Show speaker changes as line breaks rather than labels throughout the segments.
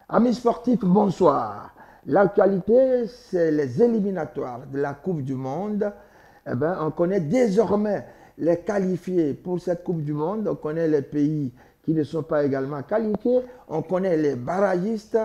Amis sportifs, bonsoir. L'actualité, c'est les éliminatoires de la Coupe du Monde. On connaît désormais les qualifiés pour cette Coupe du Monde. On connaît les pays qui ne sont pas également qualifiés. On connaît les barragistes.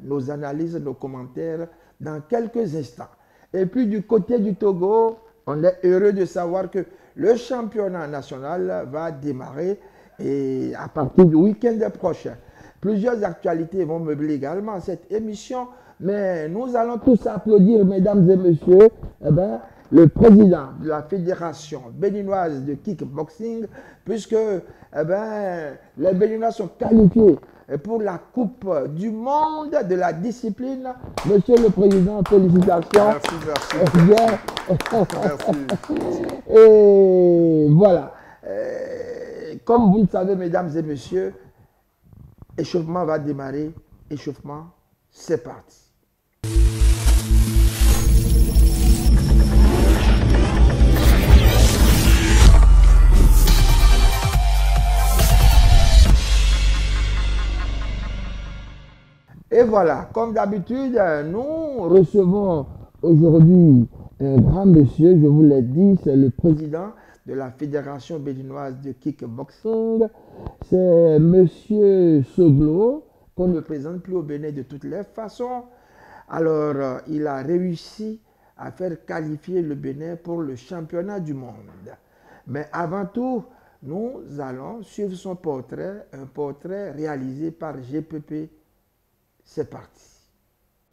Nos analyses, nos commentaires dans quelques instants. Et puis du côté du Togo, on est heureux de savoir que le championnat national va démarrer et à partir du week-end prochain. Plusieurs actualités vont meubler également cette émission, mais nous allons tous applaudir, mesdames et messieurs, le président de la Fédération béninoise de kickboxing, puisque les Béninois sont qualifiés pour la Coupe du Monde de la discipline. Monsieur le Président, félicitations.
Merci.
Et voilà. Comme vous le savez, mesdames et messieurs, échauffement va démarrer. Échauffement, c'est parti. Et voilà, comme d'habitude, nous recevons aujourd'hui un grand monsieur, je vous l'ai dit, c'est le président de la Fédération béninoise de kickboxing. C'est monsieur Soglo, qu'on ne présente plus au Bénin de toutes les façons. Alors, il a réussi à faire qualifier le Bénin pour le championnat du monde. Mais avant tout, nous allons suivre son portrait, un portrait réalisé par GPP. C'est parti.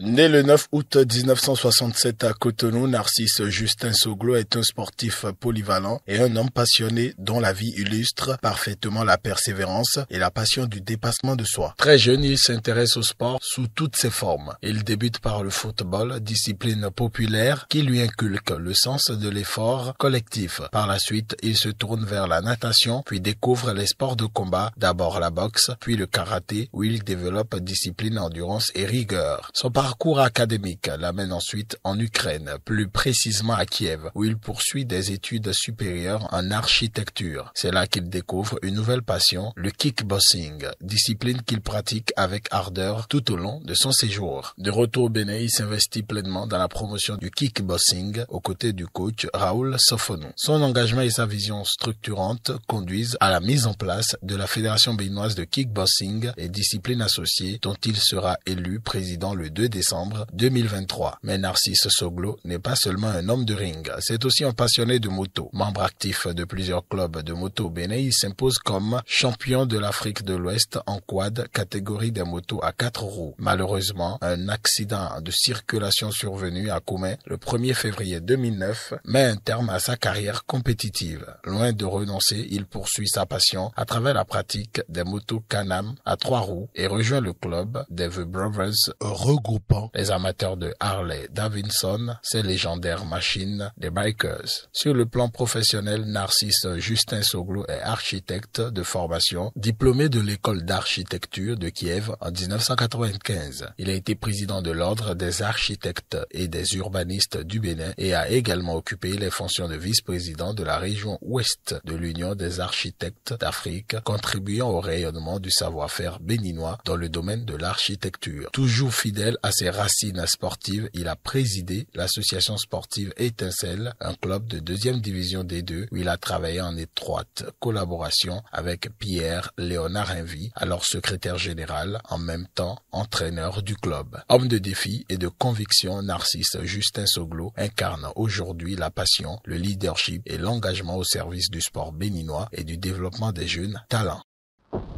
Né le 9 août 1967 à Cotonou, Narcisse Justin Soglo est un sportif polyvalent et un homme passionné dont la vie illustre parfaitement la persévérance et la passion du dépassement de soi. Très jeune, il s'intéresse au sport sous toutes ses formes. Il débute par le football, discipline populaire qui lui inculque le sens de l'effort collectif. Par la suite, il se tourne vers la natation, puis découvre les sports de combat, d'abord la boxe, puis le karaté, où il développe discipline, endurance et rigueur. Son parcours académique l'amène ensuite en Ukraine, plus précisément à Kiev, où il poursuit des études supérieures en architecture. C'est là qu'il découvre une nouvelle passion, le kickboxing, discipline qu'il pratique avec ardeur tout au long de son séjour. De retour au Bénin, il s'investit pleinement dans la promotion du kickboxing aux côtés du coach Raoul Sofonou. Son engagement et sa vision structurante conduisent à la mise en place de la Fédération béninoise de kickboxing et disciplines associées dont il sera élu président le 2 décembre 2023. Mais Narcisse Soglo n'est pas seulement un homme de ring, c'est aussi un passionné de moto. Membre actif de plusieurs clubs de moto au Bénin, il s'impose comme champion de l'Afrique de l'Ouest en quad, catégorie des motos à 4 roues. Malheureusement, un accident de circulation survenu à Koumé le 1er février 2009 met un terme à sa carrière compétitive. Loin de renoncer, il poursuit sa passion à travers la pratique des motos Can-Am à 3 roues et rejoint le club des The Brothers regroupant les amateurs de Harley Davidson, ces légendaires machines des bikers. Sur le plan professionnel, Narcisse Justin Soglo est architecte de formation, diplômé de l'école d'architecture de Kiev en 1995. Il a été président de l'ordre des architectes et des urbanistes du Bénin et a également occupé les fonctions de vice-président de la région ouest de l'Union des architectes d'Afrique, contribuant au rayonnement du savoir-faire béninois dans le domaine de l'architecture. Toujours fidèle à ses racines sportives, il a présidé l'association sportive Étincelle, un club de 2e division D2 où il a travaillé en étroite collaboration avec Pierre Léonard Invy, alors secrétaire général, en même temps entraîneur du club. Homme de défi et de conviction, Narcisse Justin Soglo incarne aujourd'hui la passion, le leadership et l'engagement au service du sport béninois et du développement des jeunes talents.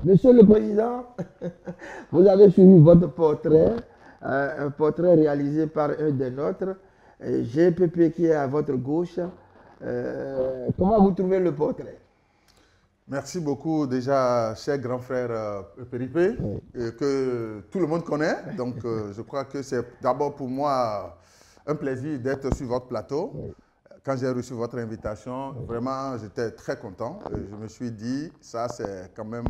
Monsieur le Président, vous avez suivi votre portrait, un portrait réalisé par un des nôtres, GPP qui est à votre gauche. Comment vous trouvez le portrait?
Merci beaucoup déjà, cher grand frère Péripé, que tout le monde connaît. Donc je crois que c'est d'abord pour moi un plaisir d'être sur votre plateau. Quand j'ai reçu votre invitation, vraiment j'étais très content. Je me suis dit, ça c'est quand même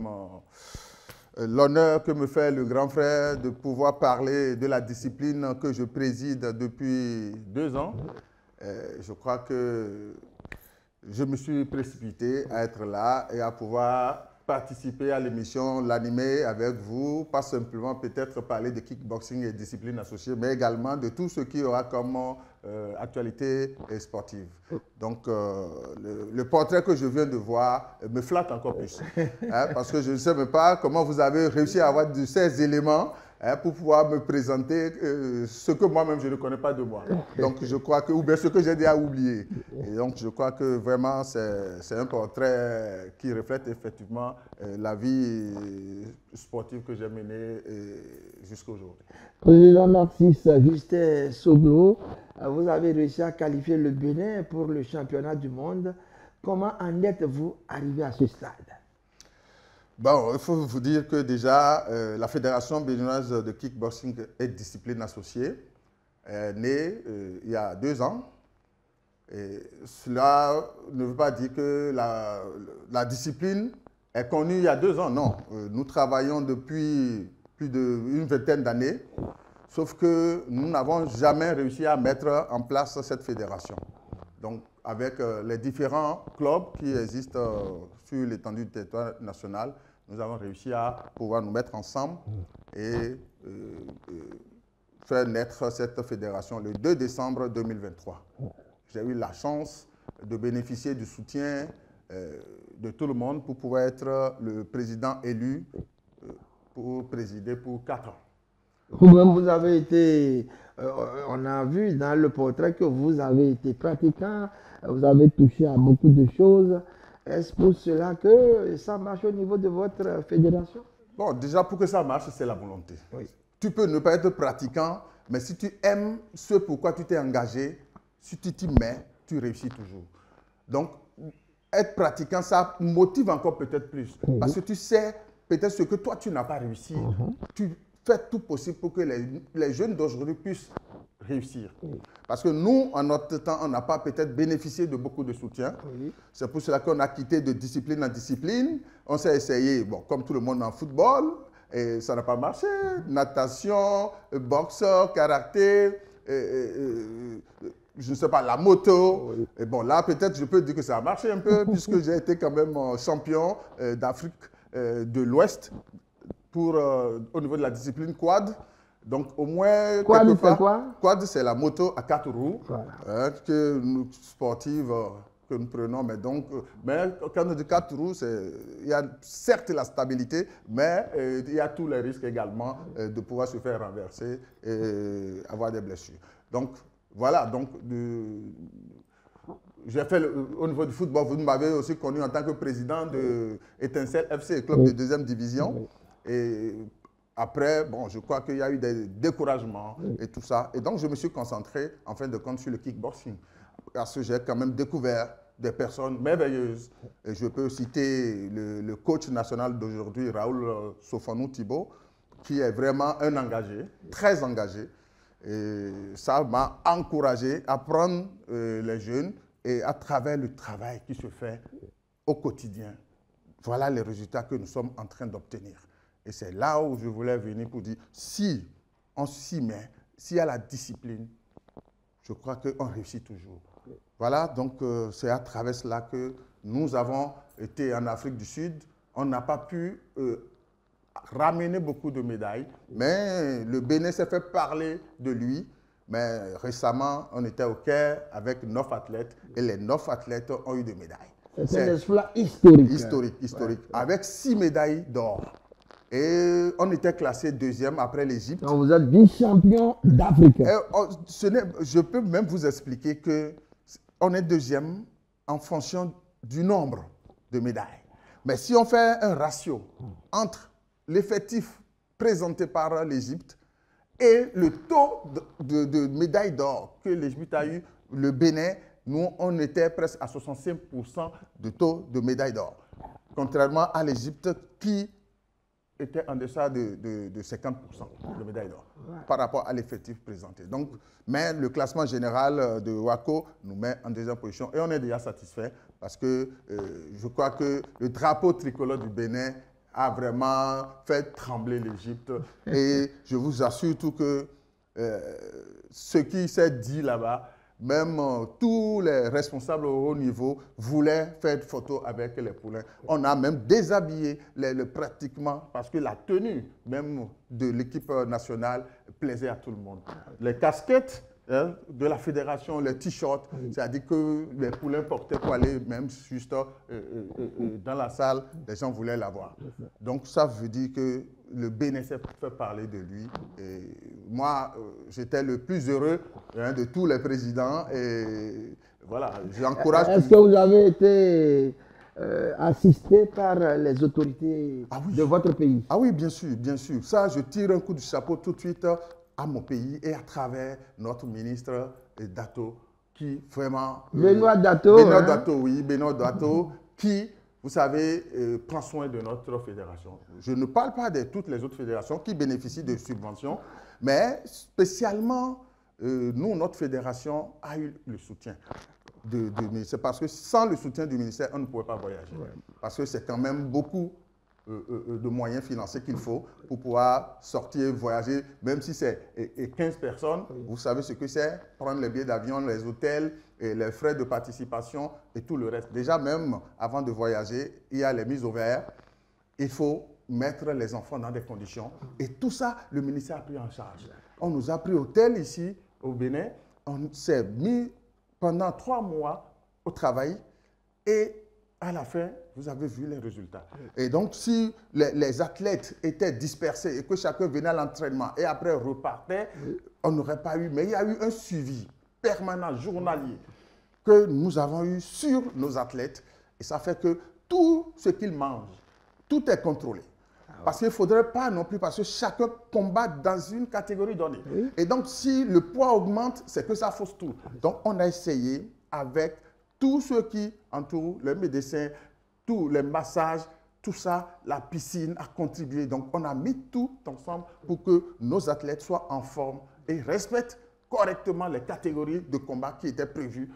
l'honneur que me fait le grand frère de pouvoir parler de la discipline que je préside depuis 2 ans. Je crois que je me suis précipité à être là et à pouvoir participer à l'émission, l'animer avec vous, pas simplement peut-être parler de kickboxing et disciplines associées, mais également de tout ce qui aura comme actualité sportive. Donc, le portrait que je viens de voir me flatte encore plus, hein, parce que je ne sais même pas comment vous avez réussi à avoir de ces éléments pour pouvoir me présenter ce que moi-même je ne connais pas de moi. Donc je crois que, ou bien ce que j'ai déjà oublié. Et donc je crois que vraiment c'est un portrait qui reflète effectivement la vie sportive que j'ai menée jusqu'à aujourd'hui.
Président Narcisse Justin Soglo, vous avez réussi à qualifier le Bénin pour le championnat du monde. Comment en êtes-vous arrivé à ce stade?
Bon, il faut vous dire que déjà, la Fédération béninoise de kickboxing et discipline associée est née il y a 2 ans. Et cela ne veut pas dire que la discipline est connue il y a 2 ans, non. Nous travaillons depuis plus d'une vingtaine d'années, sauf que nous n'avons jamais réussi à mettre en place cette fédération. Donc, avec les différents clubs qui existent sur l'étendue du territoire national, nous avons réussi à pouvoir nous mettre ensemble et faire naître cette fédération le 2 décembre 2023. J'ai eu la chance de bénéficier du soutien de tout le monde pour pouvoir être le président élu pour présider pour 4 ans.
Vous-même, vous avez été, on a vu dans le portrait que vous avez été pratiquant, vous avez touché à beaucoup de choses. Est-ce pour cela que ça marche au niveau de votre fédération?
Bon, déjà, pour que ça marche, c'est la volonté.
Oui.
Tu peux ne pas être pratiquant, mais si tu aimes ce pourquoi tu t'es engagé, si tu t'y mets, tu réussis toujours. Donc, être pratiquant, ça motive encore peut-être plus. Parce que tu sais peut-être ce que toi, tu n'as pas réussi. Tu fais tout possible pour que les jeunes d'aujourd'hui puissent réussir. Parce que nous, en notre temps, on n'a pas peut-être bénéficié de beaucoup de soutien. C'est pour cela qu'on a quitté de discipline en discipline. On s'est essayé, bon, comme tout le monde en football, et ça n'a pas marché. Natation, boxe, karaté, je ne sais pas, la moto. Et bon, là, peut-être, je peux dire que ça a marché un peu, puisque j'ai été quand même champion d'Afrique de l'Ouest au niveau de la discipline quad. Donc, au moins,
Quad,
quelque part,
c'est quoi?
Quad, c'est la moto à 4 roues,
Voilà.
que nous, sportives, que nous prenons. Mais donc, quand on dit 4 roues, il y a certes la stabilité, mais il y a tous les risques également de pouvoir se faire renverser et avoir des blessures. Donc, voilà. Donc, j'ai fait au niveau du football, vous m'avez aussi connu en tant que président de Étincelle FC, club de 2e division. Et après, bon, je crois qu'il y a eu des découragements et tout ça. Et donc, je me suis concentré, en fin de compte, sur le kickboxing. Parce que j'ai quand même découvert des personnes merveilleuses. Et je peux citer le coach national d'aujourd'hui, Raoul Sofanou Thibault, qui est vraiment un engagé, très engagé. Et ça m'a encouragé à prendre les jeunes et à travers le travail qui se fait au quotidien. Voilà les résultats que nous sommes en train d'obtenir. Et c'est là où je voulais venir pour dire, si on s'y met, s'il y a la discipline, je crois qu'on réussit toujours. Voilà, donc c'est à travers cela que nous avons été en Afrique du Sud. On n'a pas pu ramener beaucoup de médailles, mais le Bénin s'est fait parler de lui. Mais récemment, on était au Caire avec 9 athlètes et les 9 athlètes ont eu des médailles.
C'est un exploit historique.
Historique, avec 6 médailles d'or. Et on était classé 2e après l'Égypte.
Donc vous êtes vice-champion d'Afrique.
Je peux même vous expliquer qu'on est 2e en fonction du nombre de médailles. Mais si on fait un ratio entre l'effectif présenté par l'Égypte et le taux de médailles d'or que l'Égypte a eu, le Bénin, nous, on était presque à 65% de taux de médailles d'or. Contrairement à l'Égypte qui était en deçà de 50% de médailles d'or par rapport à l'effectif présenté. Donc, mais le classement général de WACO nous met en 2e position et on est déjà satisfait parce que je crois que le drapeau tricolore du Bénin a vraiment fait trembler l'Égypte. Et je vous assure tout que ce qui s'est dit là-bas même tous les responsables au haut niveau voulaient faire une photo avec les poulains. On a même déshabillé pratiquement, parce que la tenue même de l'équipe nationale plaisait à tout le monde. Les casquettes de la fédération, les t-shirts, c'est-à-dire que les poulains portaient pour aller même juste dans la salle, les gens voulaient l'avoir. Donc ça veut dire que le Bénin s'est fait parler de lui. Et moi, j'étais le plus heureux de tous les présidents. Et voilà, j'encourage...
Est-ce que vous avez été assisté par les autorités de votre pays?
Ah oui, bien sûr, bien sûr. Ça, je tire un coup de chapeau tout de suite à mon pays et à travers notre ministre Dato, qui vraiment...
Benoît Dato.
Benoît Dato, oui, Benoît Dato, qui, vous savez, prend soin de notre fédération. Je ne parle pas de toutes les autres fédérations qui bénéficient de subventions, mais spécialement, nous, notre fédération a eu le soutien du ministère. Parce que sans le soutien du ministère, on ne pouvait pas voyager. Ouais. Parce que c'est quand même beaucoup de moyens financiers qu'il faut pour pouvoir sortir, voyager, même si c'est 15 personnes. Vous savez ce que c'est, prendre les billets d'avion, les hôtels, et les frais de participation et tout le reste. Déjà, même avant de voyager, il y a les mises au vert. Il faut mettre les enfants dans des conditions. Et tout ça, le ministère a pris en charge. On nous a pris hôtel ici, au Bénin. On s'est mis pendant 3 mois au travail et à la fin, vous avez vu les résultats. Et donc, si les athlètes étaient dispersés et que chacun venait à l'entraînement et après repartait, on n'aurait pas eu. Mais il y a eu un suivi permanent, journalier, que nous avons eu sur nos athlètes. Et ça fait que tout ce qu'ils mangent, tout est contrôlé. Parce qu'il ne faudrait pas non plus, parce que chacun combat dans une catégorie donnée. Oui. Et donc, si le poids augmente, c'est que ça fausse tout. Donc, on a essayé avec tous ceux qui entourent, les médecins, tous les massages, tout ça, la piscine a contribué. Donc, on a mis tout ensemble pour que nos athlètes soient en forme et respectent correctement les catégories de combat qui étaient prévues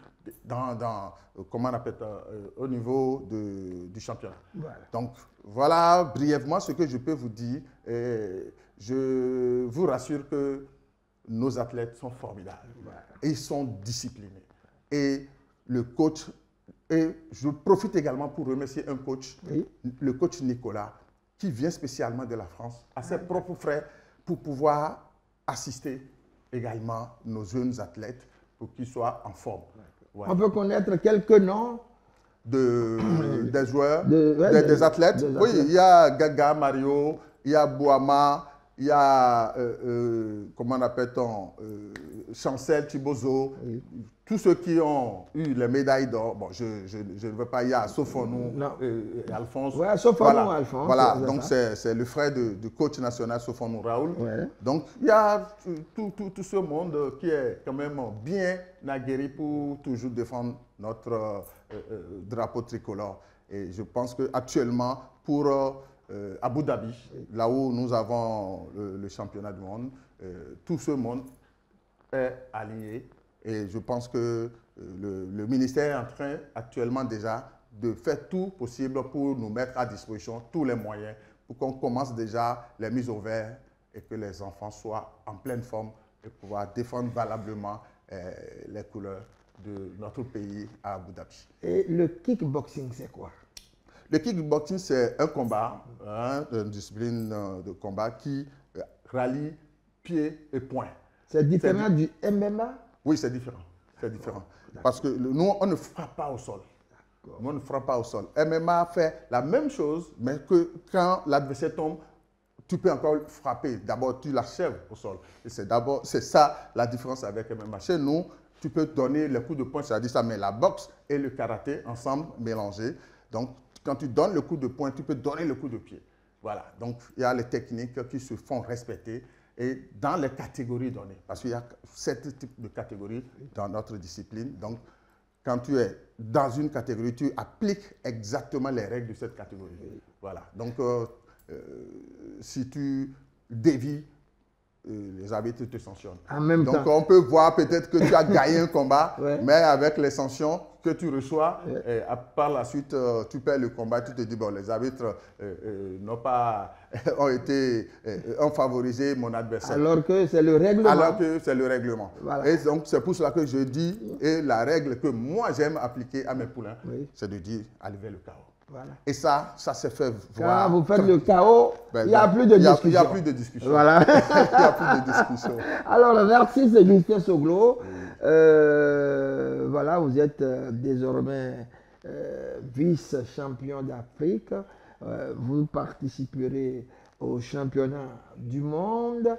comment on appelle ça, au niveau du championnat. Voilà. Donc, voilà brièvement ce que je peux vous dire. Et je vous rassure que nos athlètes sont formidables. Voilà. Et ils sont disciplinés. Et le coach, et je profite également pour remercier un coach, le coach Nicolas, qui vient spécialement de la France, à ses propres frais, pour pouvoir assister également nos jeunes athlètes pour qu'ils soient en forme.
Ouais. On peut connaître quelques noms
des joueurs, des athlètes. Oui, il y a Gaga, Mario, il y a Bouama, il y a, comment on appelle-t-on, Chancel, Thibozo, tous ceux qui ont eu les médailles d'or. Bon, je ne veux pas, il y a Sophonou et Alphonse.
Oui, Sophonou, Alphonse.
Voilà, donc c'est le frère du coach national Sophonou Raoul. Ouais. Donc, il y a tout ce monde qui est quand même bien aguerri pour toujours défendre notre drapeau tricolore. Et je pense qu'actuellement, pour Abu Dhabi, là où nous avons le championnat du monde, tout ce monde est allié. Et je pense que le ministère est en train actuellement déjà de faire tout possible pour nous mettre à disposition tous les moyens pour qu'on commence déjà les mises au vert et que les enfants soient en pleine forme et pouvoir défendre valablement les couleurs de notre pays à Abu Dhabi.
Et le kickboxing, c'est quoi?
Le kickboxing, c'est un combat, une discipline de combat qui rallie pieds et poings.
C'est différent du MMA?
Oui, c'est différent. C'est différent. Parce que nous, on ne frappe pas au sol. Nous, on ne frappe pas au sol. MMA fait la même chose, mais que quand l'adversaire tombe, tu peux encore frapper. D'abord, tu l'achèves au sol. Et c'est ça la différence avec MMA. Chez nous, tu peux donner les coups de poing, c'est-à-dire ça, mais la boxe et le karaté ensemble mélangés. Donc, quand tu donnes le coup de poing, tu peux donner le coup de pied. Voilà. Donc, il y a les techniques qui se font respecter et dans les catégories données. Parce qu'il y a 7 types de catégories dans notre discipline. Donc, quand tu es dans une catégorie, tu appliques exactement les règles de cette catégorie. Voilà. Donc, si tu dévies les arbitres te sanctionnent.
En même temps.
Donc on peut voir peut-être que tu as gagné un combat,
Ouais.
mais avec les sanctions que tu reçois, par la suite, tu perds le combat, tu te dis, bon, les arbitres ont favorisé mon adversaire.
Alors que c'est le règlement.
Alors que c'est le règlement.
Voilà.
Et donc, c'est pour cela que je dis, et la règle que moi j'aime appliquer à mes poulains, c'est de dire, allez vers le chaos.
Voilà.
Et ça se fait voir.
Quand vous faites le chaos,
Ben,
il n'y a plus de discussion.
Il n'y a plus de discussion.
Voilà.
Il n'y a plus de discussion.
Alors, merci, c'est Justin Soglo. Voilà, vous êtes désormais vice-champion d'Afrique. Vous participerez au championnat du monde.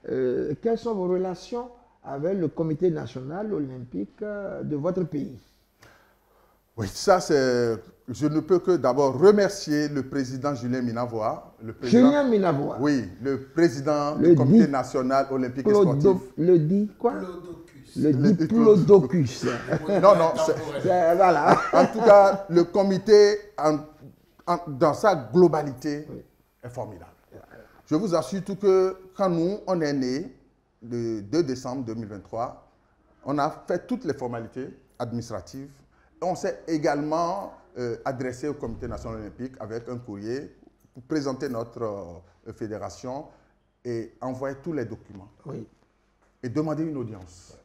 Quelles sont vos relations avec le comité national olympique de votre pays?
Oui, ça c'est... Je ne peux que d'abord remercier le président Julien Minavoie.
Julien Minavoie.
Oui, le président du comité national olympique et sportif.
Le dit quoi? Le diplodocus.
Non, non.
Voilà.
En tout cas, le comité, dans sa globalité, est formidable. Je vous assure tout que quand nous, on est nés, le 2 décembre 2023, on a fait toutes les formalités administratives. On s'est également adressé au comité national olympique avec un courrier pour présenter notre fédération et envoyer tous les documents.
Oui.
Et demander une audience.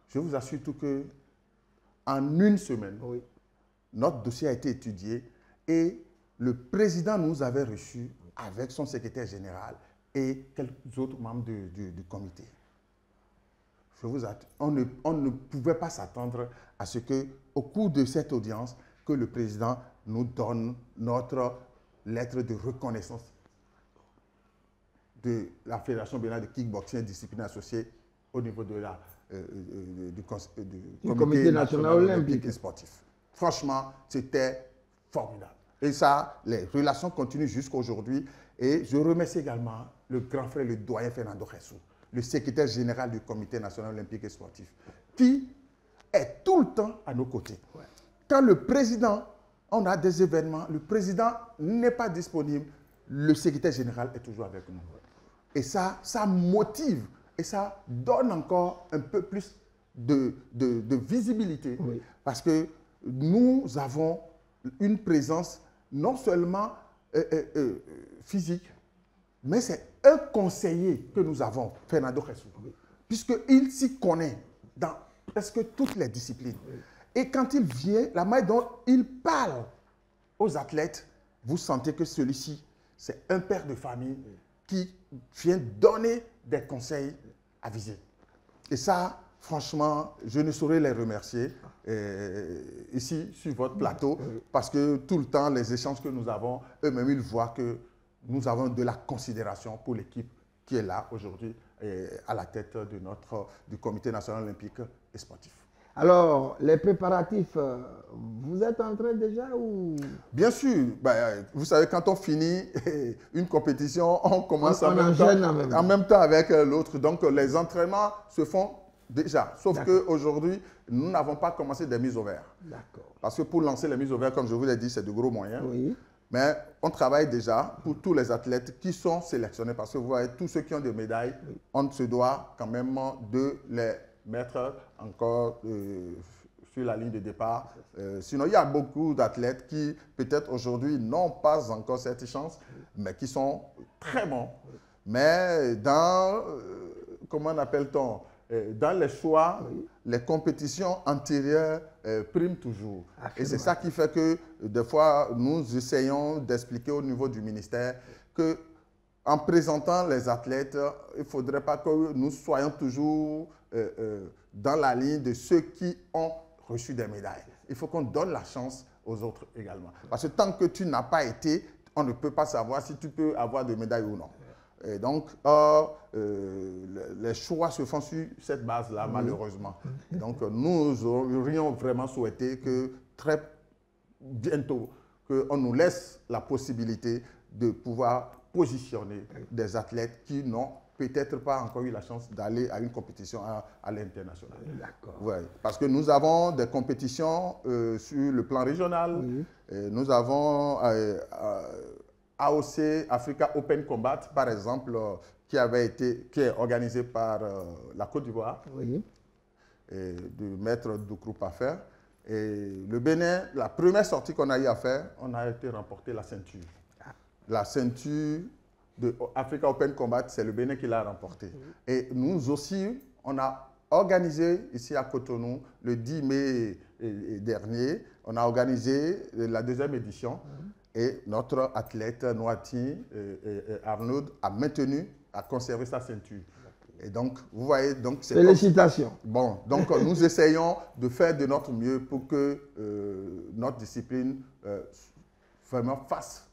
Je vous assure tout que en une semaine, notre dossier a été étudié et le président nous avait reçus avec son secrétaire général et quelques autres membres du comité. On ne pouvait pas s'attendre à ce qu'au cours de cette audience, que le président nous donne notre lettre de reconnaissance de la Fédération béninoise de kickboxing et discipline associée au niveau de du comité national olympique et sportif. Franchement, c'était formidable. Et ça, les relations continuent jusqu'à aujourd'hui. Et je remercie également le grand frère, le doyen Fernando Ressou, le secrétaire général du comité national olympique et sportif, qui est tout le temps à nos côtés. Ouais. Quand le président, on a des événements, le président n'est pas disponible, le secrétaire général est toujours avec nous. Et ça motive et ça donne encore un peu plus de visibilité, parce que nous avons une présence non seulement physique, mais c'est un conseiller que nous avons, Fernando Ressou, puisqu'il s'y connaît dans presque toutes les disciplines. Et quand il vient, la manière dont il parle aux athlètes, vous sentez que celui-ci, c'est un père de famille qui vient donner des conseils avisés. Et ça, franchement, je ne saurais les remercier ici, sur votre plateau, parce que tout le temps, les échanges que nous avons, eux-mêmes, ils voient que nous avons de la considération pour l'équipe qui est là aujourd'hui à la tête du comité national olympique et sportif.
Alors, les préparatifs, vous êtes en train déjà ou...
Bien sûr. Ben, vous savez, quand on finit une compétition, on commence en même temps avec l'autre. Donc, les entraînements se font déjà. Sauf qu'aujourd'hui, nous n'avons pas commencé des mises au vert. D'accord. Parce que pour lancer les mises au vert, comme je vous l'ai dit, c'est de gros moyens. Oui. Mais on travaille déjà pour tous les athlètes qui sont sélectionnés. Parce que vous voyez, tous ceux qui ont des médailles, on se doit quand même de les mettre encore sur la ligne de départ. Sinon, il y a beaucoup d'athlètes qui, peut-être aujourd'hui, n'ont pas encore cette chance, mais qui sont très bons. Mais dans, comment appelle-t-on, dans les choix, les compétitions antérieures priment toujours. Et c'est ça qui fait que, des fois, nous essayons d'expliquer au niveau du ministère que, en présentant les athlètes, il ne faudrait pas que nous soyons toujours dans la ligne de ceux qui ont reçu des médailles. Il faut qu'on donne la chance aux autres également. Parce que tant que tu n'as pas été, on ne peut pas savoir si tu peux avoir des médailles ou non. Et donc, les choix se font sur cette base-là, malheureusement. Donc, nous aurions vraiment souhaité que très bientôt, qu'on nous laisse la possibilité de pouvoir positionner des athlètes qui n'ont peut-être pas encore eu la chance d'aller à une compétition à l'international. D'accord. Ouais, parce que nous avons des compétitions sur le plan régional. Nous avons AOC, Africa Open Combat, par exemple, qui est organisé par la Côte d'Ivoire,
Oui.
du maître Doukrou Paffer. Et le Bénin, la première sortie qu'on a eu à faire, on a été remporter la ceinture. La ceinture de Africa Open Combat, c'est le Bénin qui l'a remportée. Et nous aussi, on a organisé ici à Cotonou, le 10 mai dernier, on a organisé la deuxième édition. Et notre athlète Noati Arnaud a conservé sa ceinture. Et donc, vous voyez, donc c'est
Félicitations.
Bon, donc nous essayons de faire de notre mieux pour que notre discipline vraiment fasse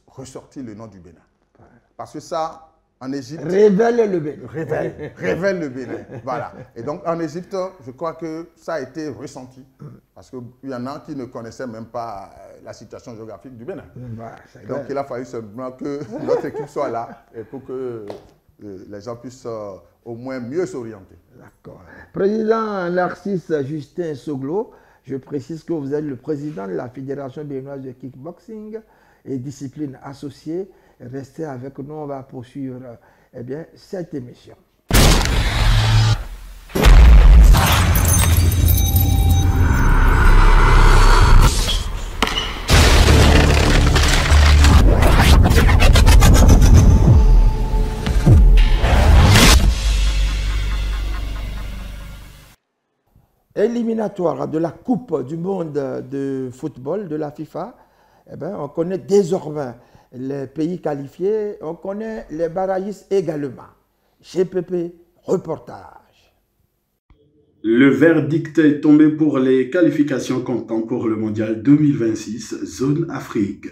ressortir le nom du Bénin. Parce que ça, en Égypte...
Révèle le Bénin.
Révèle le Bénin. Voilà. Et donc, en Égypte, je crois que ça a été ressenti. Parce qu'il y en a qui ne connaissaient même pas la situation géographique du Bénin. Donc, il a fallu seulement que notre équipe soit là pour que les gens puissent au moins mieux s'orienter.
D'accord. Président Narcisse Justin Soglo, je précise que vous êtes le président de la Fédération béninoise de kickboxing et discipline associée. Restez avec nous, on va poursuivre cette émission. Éliminatoire de la Coupe du monde de football de la FIFA, on connaît désormais les pays qualifiés, on connaît les barragistes également. GPP, reportage.
Le verdict est tombé pour les qualifications comptant pour le mondial 2026, zone Afrique.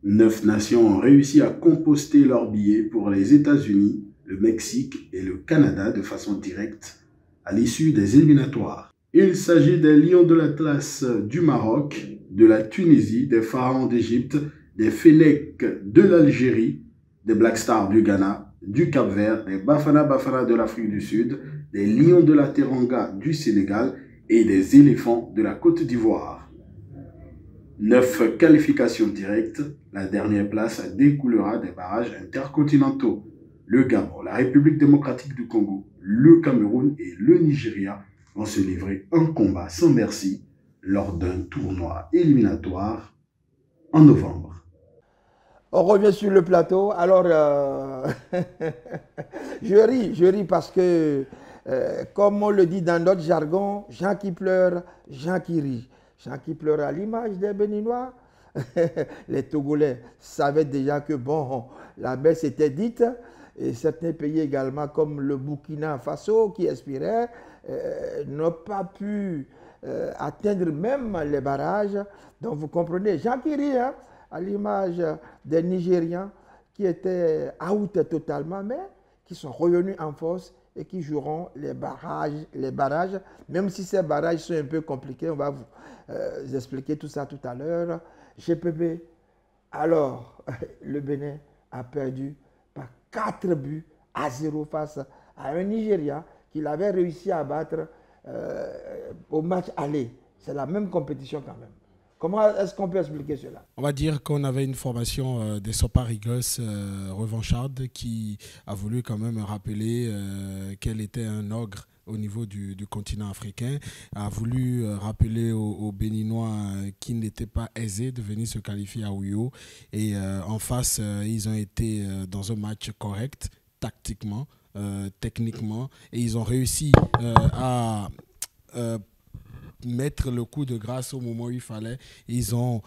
9 nations ont réussi à composter leurs billets pour les États-Unis, le Mexique et le Canada de façon directe à l'issue des éliminatoires. Il s'agit des Lions de l'Atlas du Maroc, de la Tunisie, des Pharaons d'Égypte, des Fennecs de l'Algérie, des Black Stars du Ghana, du Cap-Vert, des Bafana Bafana de l'Afrique du Sud, des Lions de la Teranga du Sénégal et des Éléphants de la Côte d'Ivoire. 9 qualifications directes, la dernière place découlera des barrages intercontinentaux. Le Gabon, la République démocratique du Congo, le Cameroun et le Nigeria vont se livrer un combat sans merci lors d'un tournoi éliminatoire en novembre.
On revient sur le plateau. Alors, je ris parce que, comme on le dit dans notre jargon, gens qui pleurent, gens qui rient. Gens qui pleurent à l'image des Béninois. Les Togolais savaient déjà que, bon, la baisse était dite. Et certains pays également, comme le Burkina Faso, qui aspiraient, n'ont pas pu atteindre même les barrages. Donc, vous comprenez, gens qui rient, hein, à l'image des Nigérians qui étaient out totalement, mais qui sont revenus en force et qui joueront les barrages, même si ces barrages sont un peu compliqués, on va vous expliquer tout ça tout à l'heure. GPP, alors, le Bénin a perdu par 4-0 face à un Nigeria qu'il avait réussi à battre au match aller. C'est la même compétition quand même. Comment est-ce qu'on peut expliquer cela?
On va dire qu'on avait une formation des Sopa Eagles revancharde qui a voulu quand même rappeler qu'elle était un ogre au niveau du continent africain, a voulu rappeler aux Béninois qu'il n'était pas aisé de venir se qualifier à Ouyo. Et en face, ils ont été dans un match correct, tactiquement, techniquement, et ils ont réussi à mettre le coup de grâce au moment où il fallait. Ils ont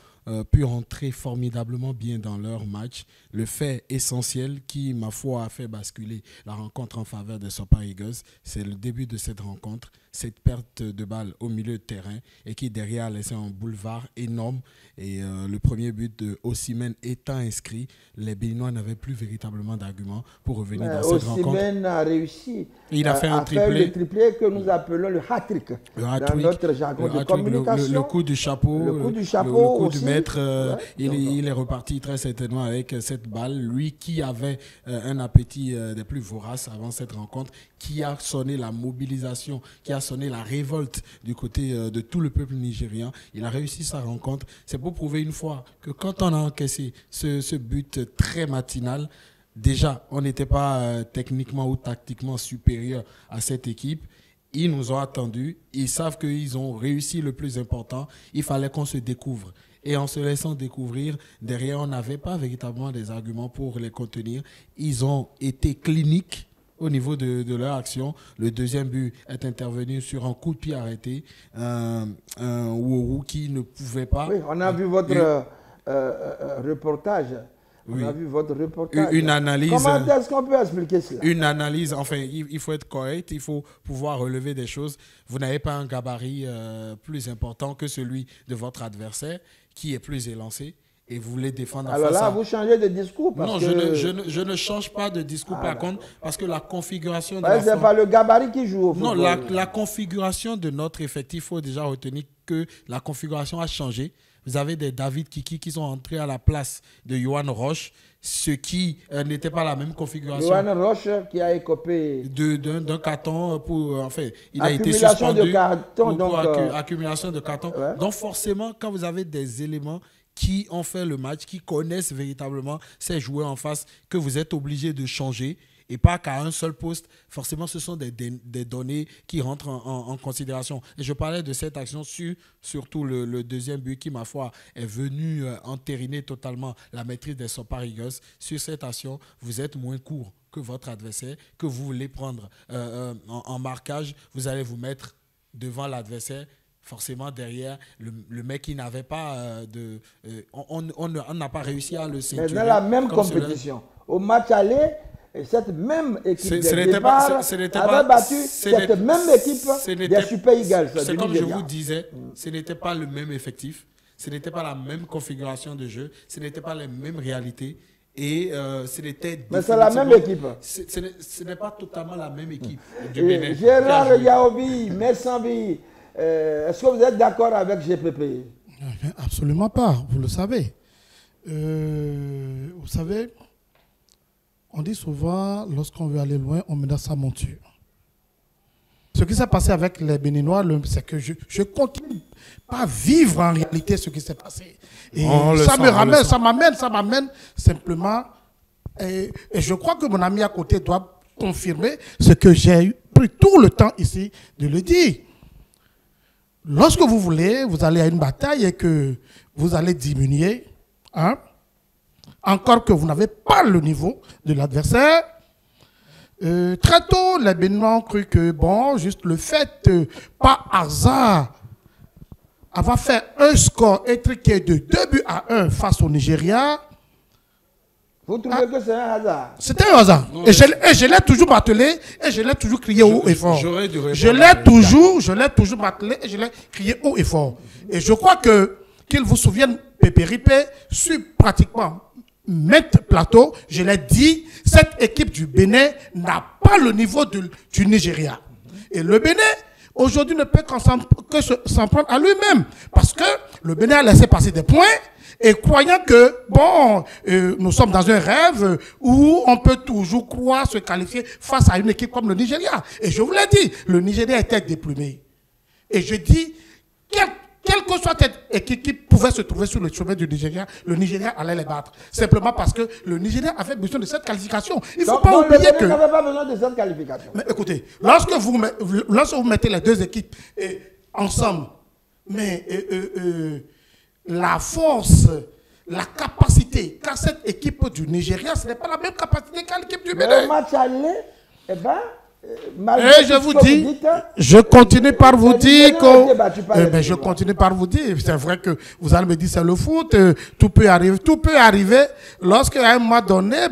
pu rentrer formidablement bien dans leur match. Le fait essentiel qui, ma foi, a fait basculer la rencontre en faveur des Sopa Eagles, c'est le début de cette rencontre, cette perte de balle au milieu de terrain et qui derrière a laissé un boulevard énorme. Et le premier but de Osimhen étant inscrit, les Béninois n'avaient plus véritablement d'arguments pour revenir dans cette rencontre.
Osimhen a réussi
à faire
le triplé que nous appelons le hat-trick dans notre jargon de communication.
Le coup du chapeau,
le coup
du maître, il est reparti très certainement avec cette balle. Lui qui avait un appétit des plus voraces avant cette rencontre, qui a sonné la mobilisation, qui a sonné la révolte du côté de tout le peuple nigérian. Il a réussi sa rencontre. C'est pour prouver une fois que quand on a encaissé ce but très matinal, déjà, on n'était pas techniquement ou tactiquement supérieur à cette équipe. Ils nous ont attendus. Ils savent qu'ils ont réussi le plus important. Il fallait qu'on se découvre. Et en se laissant découvrir, derrière, on n'avait pas véritablement des arguments pour les contenir. Ils ont été cliniques au niveau de leur action. Le deuxième but est intervenu sur un coup de pied arrêté. Un Ouourou qui ne pouvait pas...
Oui, on a vu votre reportage. On a vu votre reportage.
Une analyse.
Comment est-ce qu'on peut expliquer cela?
Une analyse, enfin, il faut être correct, il faut pouvoir relever des choses. Vous n'avez pas un gabarit plus important que celui de votre adversaire, qui est plus élancé, et vous voulez défendre.
Alors là, vous changez de discours.
Non, je ne change pas de discours par contre, parce que la configuration...
c'est pas le gabarit qui joue au football.
Non, la configuration de notre effectif, il faut déjà retenir que la configuration a changé. Vous avez des David Kiki qui sont entrés à la place de Yohan Roche, ce qui n'était pas la même configuration.
Yohan Roche qui a écopé
d'un carton pour... enfin, il
a été suspendu de carton,
pour accumulation de carton. Ouais. Donc forcément, quand vous avez des éléments qui ont fait le match, qui connaissent véritablement ces joueurs en face, que vous êtes obligé de changer, et pas qu'à un seul poste, forcément, ce sont des données qui rentrent en considération. Et je parlais de cette action surtout le deuxième but qui, ma foi, est venu entériner totalement la maîtrise des Sopa Eagles. Sur cette action, vous êtes moins court que votre adversaire, que vous voulez prendre en marquage, vous allez vous mettre devant l'adversaire. Forcément, derrière, le mec qui n'avait pas on n'a pas réussi à le ceinturer.
Mais dans la même compétition, au match aller... Et cette même équipe de départ avait battu cette même équipe des Super Eagles.
C'est comme je vous disais, ce n'était pas le même effectif, ce n'était pas la même configuration de jeu, ce n'était pas les mêmes réalités. Et
mais c'est la même équipe.
Ce n'est pas totalement la même équipe.
Gérard Yaobi, Messambi, est-ce que vous êtes d'accord avec GPP?
Absolument pas, vous le savez. Vous savez... On dit souvent, lorsqu'on veut aller loin, on menace sa monture. Ce qui s'est passé avec les Béninois, c'est que je continue pas à vivre en réalité ce qui s'est passé. Et ça m'amène simplement. Et je crois que mon ami à côté doit confirmer ce que j'ai pris tout le temps ici de le dire. Lorsque vous voulez, vous allez à une bataille et que vous allez diminuer, hein, encore que vous n'avez pas le niveau de l'adversaire. Très tôt, les Béninois ont cru que, bon, juste le fait, par hasard, avoir fait un score étriqué de 2-1 face au Nigeria.
Vous trouvez que c'est un hasard?
C'était un hasard. Non, et je l'ai toujours martelé et je l'ai toujours crié haut et fort. Je l'ai toujours martelé et je l'ai crié haut et fort. Et je crois qu'ils vous souviennent, Pépé Ripé, sur pratiquement maintes plateaux, je l'ai dit, cette équipe du Bénin n'a pas le niveau du Nigeria. Et le Bénin, aujourd'hui, ne peut que s'en prendre à lui-même. Parce que le Bénin a laissé passer des points et croyant que, bon, nous sommes dans un rêve où on peut toujours croire se qualifier face à une équipe comme le Nigeria. Et je vous l'ai dit, le Nigeria était déplumé. Et je dis, quelle que soit cette équipe qui pouvait se trouver sur le chemin du Nigeria, le Nigeria allait les battre. Simplement parce que le Nigeria avait besoin de cette qualification. Il ne faut pas oublier que...
Le Nigeria n'avait pas besoin de cette qualification.
Mais écoutez, lorsque vous mettez les deux équipes ensemble, mais la force, la capacité qu'a cette équipe du Nigeria, ce n'est pas la même capacité qu'a l'équipe du Bénin.
Le match aller, eh bien...
Et je vous dis, je continue par vous dire que... je continue par vous dire, c'est vrai que vous allez me dire c'est le foot, tout peut arriver lorsqu'à un moment donné,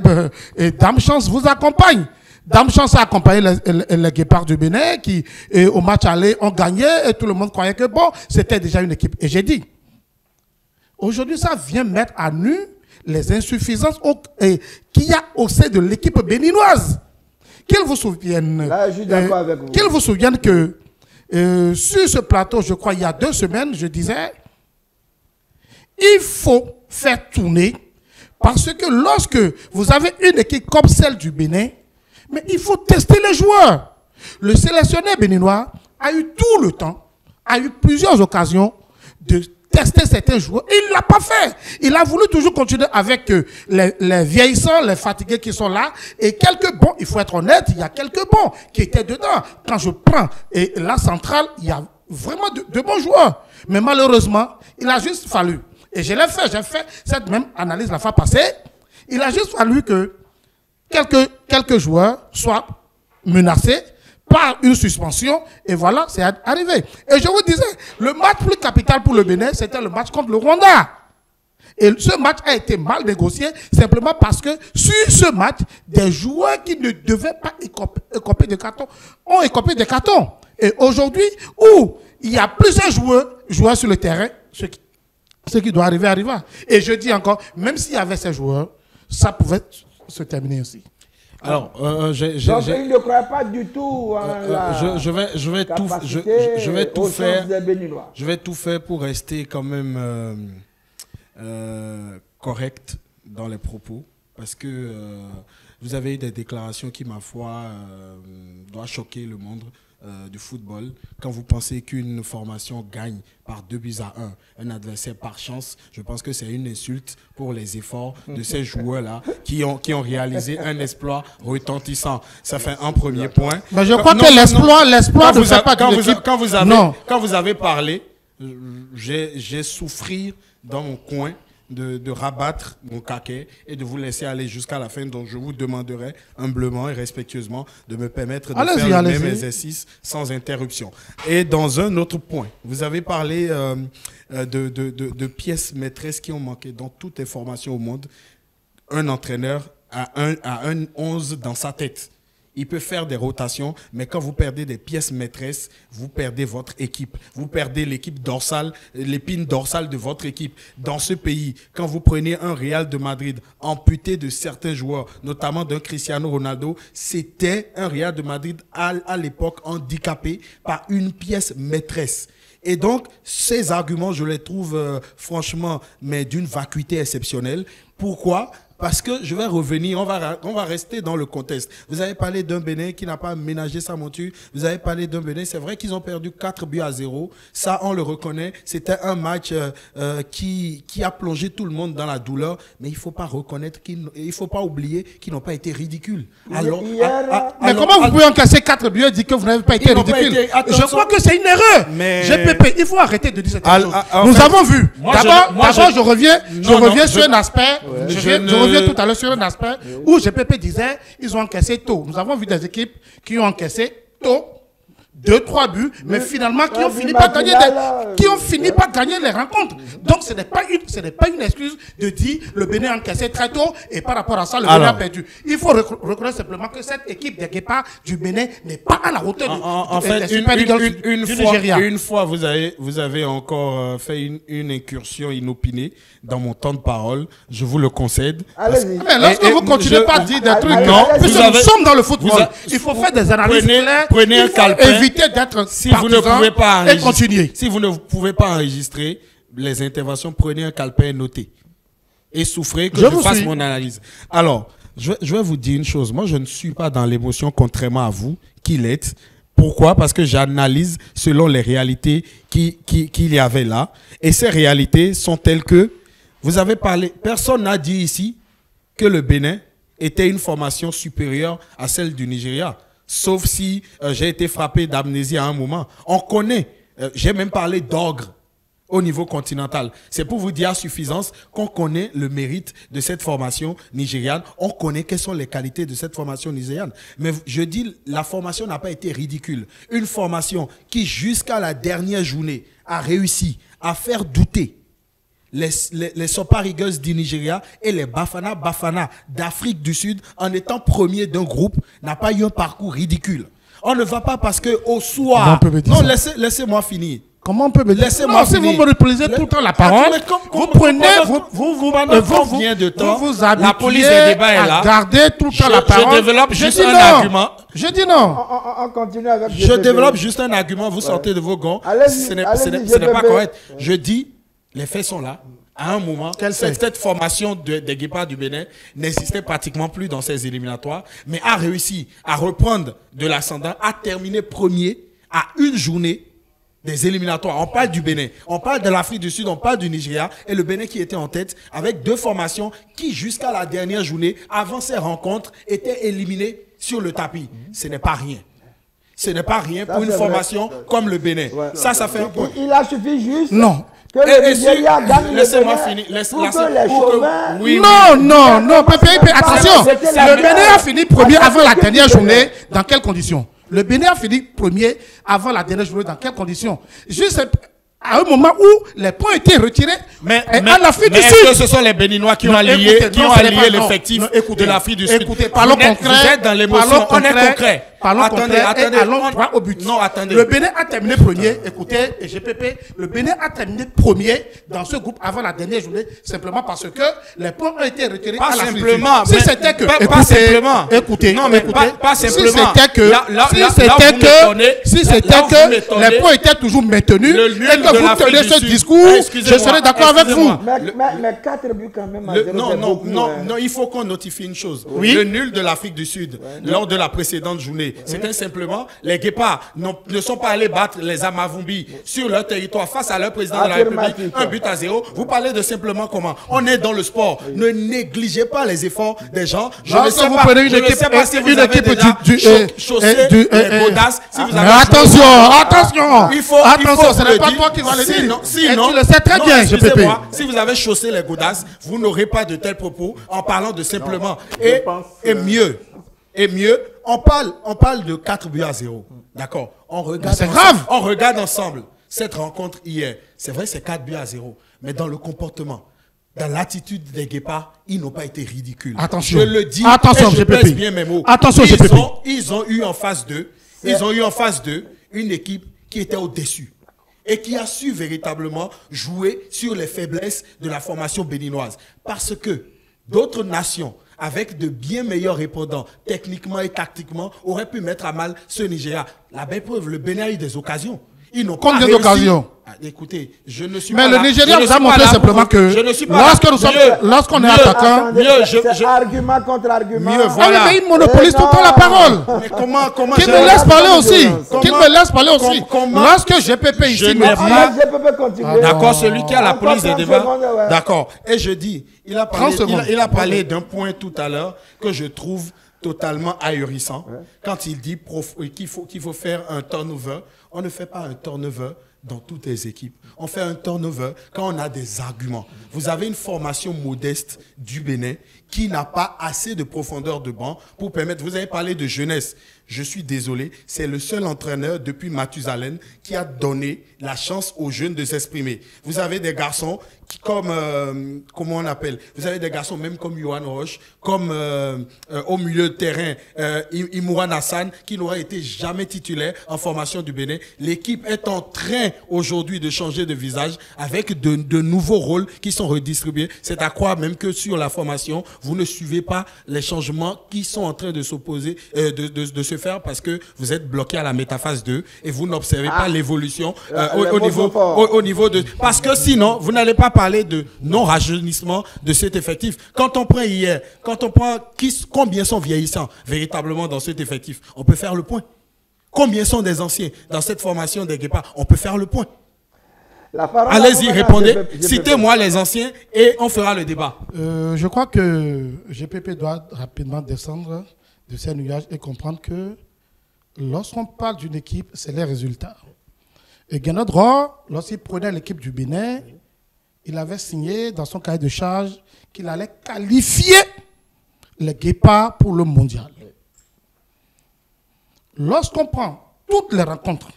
Dame Chance vous accompagne. Dame Chance a accompagné les Guépards du Bénin qui, au match aller, ont gagné et tout le monde croyait que bon, c'était déjà une équipe. Et j'ai dit, aujourd'hui ça vient mettre à nu les insuffisances qu'il y a au sein de l'équipe béninoise. Qu'ils vous souviennent, que sur ce plateau, je crois, il y a 2 semaines, je disais, il faut faire tourner, parce que lorsque vous avez une équipe comme celle du Bénin, mais il faut tester les joueurs. Le sélectionneur béninois a eu tout le temps, a eu plusieurs occasions de tester certains joueurs. Il ne l'a pas fait. Il a voulu toujours continuer avec les vieillissants, les fatigués qui sont là. Et quelques bons, il faut être honnête, il y a quelques bons qui étaient dedans. Quand je prends la centrale, il y a vraiment de bons joueurs. Mais malheureusement, il a juste fallu, et je l'ai fait, j'ai fait cette même analyse la fois passée, il a juste fallu que quelques joueurs soient menacés par une suspension, et voilà, c'est arrivé. Et je vous disais, le match plus capital pour le Bénin, c'était le match contre le Rwanda. Et ce match a été mal négocié simplement parce que sur ce match, des joueurs qui ne devaient pas écoper de carton ont écopé des cartons. Et aujourd'hui, où il y a plusieurs joueurs sur le terrain, ce qui doit arriver arriva. Et je dis encore, même s'il y avait ces joueurs, ça pouvait se terminer aussi.
Alors, donc il ne croit pas du tout
je vais tout faire pour rester quand même correct dans les propos, parce que vous avez eu des déclarations qui, ma foi, doivent choquer le monde du football. Quand vous pensez qu'une formation gagne par 2-1 un adversaire par chance, je pense que c'est une insulte pour les efforts de ces joueurs-là qui ont réalisé un exploit retentissant. Ça fait un premier point.
Mais je crois que l'exploit ne fait pas de l'équipe.
Quand vous avez parlé, j'ai souffert dans mon coin de rabattre mon caquet et de vous laisser aller jusqu'à la fin. Donc je vous demanderai humblement et respectueusement de me permettre de faire le même exercice sans interruption. Et dans un autre point, vous avez parlé de pièces maîtresses qui ont manqué dans toutes les formations au monde. Un entraîneur a un 11 dans sa tête. Il peut faire des rotations, mais quand vous perdez des pièces maîtresses, vous perdez votre équipe. Vous perdez l'équipe dorsale, l'épine dorsale de votre équipe. Dans ce pays, quand vous prenez un Real de Madrid amputé de certains joueurs, notamment d'un Cristiano Ronaldo, c'était un Real de Madrid à l'époque handicapé par une pièce maîtresse. Et donc, ces arguments, je les trouve franchement, mais d'une vacuité exceptionnelle. Pourquoi ? Parce que je vais revenir, on va rester dans le contexte. Vous avez parlé d'un Bénin qui n'a pas ménagé sa monture. Vous avez parlé d'un Bénin, c'est vrai qu'ils ont perdu 4-0. Ça, on le reconnaît. C'était un match qui a plongé tout le monde dans la douleur. Mais il ne faut pas reconnaître il faut pas oublier qu'ils n'ont pas été ridicules. Alors,
mais comment vous pouvez encaisser 4 buts et dire que vous n'avez pas été ridicule? Je crois que c'est une erreur. Mais... GPP, il faut arrêter de dire cette chose. Nous avons vu. D'abord, je reviens sur un aspect. Je reviens tout à l'heure sur un aspect où GPP disait ils ont encaissé tôt. Nous avons vu des équipes qui ont encaissé tôt 2-3 buts, mais finalement qui ont fini par gagner les rencontres. Donc ce n'est pas une excuse de dire le Bénin a encaissé très tôt et par rapport à ça le Bénin a perdu. Il faut reconnaître simplement que cette équipe des Guépards du Bénin n'est pas à la hauteur
une fois vous avez encore fait une incursion inopinée dans mon temps de parole, je vous le concède.
Mais lorsque vous continuez pas à dire des trucs, nous sommes dans le football. Il faut faire des analyses claires.
Prenez un calepin.
Si vous ne pouvez pas enregistrer,
si vous ne pouvez pas enregistrer les interventions, prenez un calepin et notez. Et souffrez que je fasse mon analyse. Alors, je vais vous dire une chose. Moi, je ne suis pas dans l'émotion, contrairement à vous, qui l'êtes. Pourquoi? Parce que j'analyse selon les réalités qu'il y avait là. Et ces réalités sont telles que, vous avez parlé, personne n'a dit ici que le Bénin était une formation supérieure à celle du Nigeria. Sauf si j'ai été frappé d'amnésie à un moment. On connaît, j'ai même parlé d'ogre au niveau continental. C'est pour vous dire à suffisance qu'on connaît le mérite de cette formation nigériane. On connaît quelles sont les qualités de cette formation nigériane. Mais je dis, la formation n'a pas été ridicule. Une formation qui, jusqu'à la dernière journée, a réussi à faire douter les Super Eagles du Nigeria et les Bafana d'Afrique du Sud en étant premier d'un groupe n'a pas eu un parcours ridicule. On ne va pas parce que au soir... Non, laissez-moi finir.
Comment on peut me dire?
Laissez-moi finir.
Si vous me reposez tout le temps la parole, vous prenez, vous
la police des débats est là.
Gardez tout le temps la parole.
Je développe juste un argument.
Je dis non.
On continue avec...
Je développe juste un argument. Vous sortez de vos gonds. Ce n'est pas correct. Je dis... Les faits sont là. À un moment, cette formation des Guépards du Bénin n'existait pratiquement plus dans ces éliminatoires, mais a réussi à reprendre de l'ascendant, à terminer premier à une journée des éliminatoires. On parle du Bénin, on parle de l'Afrique du Sud, on parle du Nigeria et le Bénin qui était en tête avec 2 formations qui, jusqu'à la dernière journée, avant ces rencontres, étaient éliminées sur le tapis. Ce n'est pas rien. Ce n'est pas rien pour une formation comme le Bénin. Ouais. Ça fait un point.
Il a suffi juste.
Non.
Que le Nigeria gagne.
Laissez-moi finir.
Non, Pépé, attention. Le Bénin a fini premier avant la dernière journée. Dans quelles conditions? Le Bénin a fini premier avant la dernière journée. Dans quelles conditions? Juste à un moment où les points étaient retirés, mais à l'Afrique du Sud.
Est-ce que ce sont les Béninois qui ont allié l'effectif de l'Afrique du Sud?
Écoutez, parlons concret.
Vous êtes dans l'émotion. On est concret.
Attendez, allons droit au but.
Non, attendez.
Le Bénin a terminé premier. Écoutez, GPP, le Bénin a terminé premier dans ce groupe avant la dernière journée, simplement parce que les points ont été retirés à l'Afrique du Sud.
Si c'était que, pas simplement.
Écoutez,
non, mais pas simplement.
Si c'était que les points étaient toujours maintenus et que vous tenez ce discours, je serais d'accord avec vous.
Mais 4 buts quand même.
Non, il faut qu'on notifie une chose. Le nul de l'Afrique du Sud lors de la précédente journée. C'était simplement, les Guépards ne sont pas allés battre les Amavumbi sur leur territoire face à leur président de la République, 1-0. Vous parlez de simplement comment? On est dans le sport. Ne négligez pas les efforts des gens. Je ne sais pas si vous avez déjà chaussé les godasses.
Attention, ce n'est pas toi qui vas le dire.
Sinon,
tu le sais très bien,
excusez-moi, si vous avez chaussé les godasses, vous n'aurez pas de tels propos en parlant de simplement. Et mieux, on parle de 4-0. D'accord.
C'est grave.
On regarde ensemble cette rencontre hier. C'est vrai, c'est 4-0. Mais dans le comportement, dans l'attitude des Guépards, ils n'ont pas été ridicules.
Attention.
Je le dis.
Attention,
je pèse bien mes mots.
Attention, GPP.
Ils ont eu en face d'eux une équipe qui était au-dessus et qui a su véritablement jouer sur les faiblesses de la formation béninoise. Parce que d'autres nations, avec de bien meilleurs répondants, techniquement et tactiquement, auraient pu mettre à mal ce Nigeria. La belle preuve, le Bénin a eu des occasions. Ils n'ont pas réussi. Combien d'occasions?
Écoutez, je ne suis pas là. Mais le Nigeria nous a montré simplement que lorsqu'on est attaquant,
c'est argument contre argument.
Voilà. Mais il monopolise tout le temps la parole.
Mais comment
qu'il me laisse parler aussi. Qu'il me laisse parler aussi. Lorsque GPP ici me dit.
D'accord, celui qui a la police des débats. D'accord. Et je dis, il a parlé d'un point tout à l'heure que je trouve totalement ahurissant. Quand il dit qu'il faut faire un turnover, on ne fait pas un turnover dans toutes les équipes. On fait un turnover quand on a des arguments. Vous avez une formation modeste du Bénin qui n'a pas assez de profondeur de banc pour permettre... Vous avez parlé de jeunesse. Je suis désolé, c'est le seul entraîneur depuis Mathusalem qui a donné la chance aux jeunes de s'exprimer. Vous avez des garçons qui, comment on appelle? Vous avez des garçons même comme Yohan Roche, comme au milieu de terrain, Imouran Hassan, qui n'aurait été jamais titulaire en formation du Bénin. L'équipe est en train aujourd'hui de changer de visage avec de nouveaux rôles qui sont redistribués. C'est à croire même que sur la formation, vous ne suivez pas les changements qui sont en train de s'opposer, de se faire parce que vous êtes bloqué à la métaphase 2 et vous n'observez pas l'évolution au niveau de... Parce que sinon, vous n'allez pas parler de non-rajeunissement de cet effectif. Quand on prend hier, combien sont vieillissants véritablement dans cet effectif? On peut faire le point. Combien sont des anciens dans cette formation des Guépards? On peut faire le point. Allez-y, répondez. Citez-moi les anciens et on fera le débat.
Je crois que GPP doit rapidement descendre de ces nuages et comprendre que lorsqu'on parle d'une équipe, c'est les résultats. Et Guénodro, lorsqu'il prenait l'équipe du Bénin, il avait signé dans son cahier de charge qu'il allait qualifier les Guépards pour le mondial. Lorsqu'on prend toutes les rencontres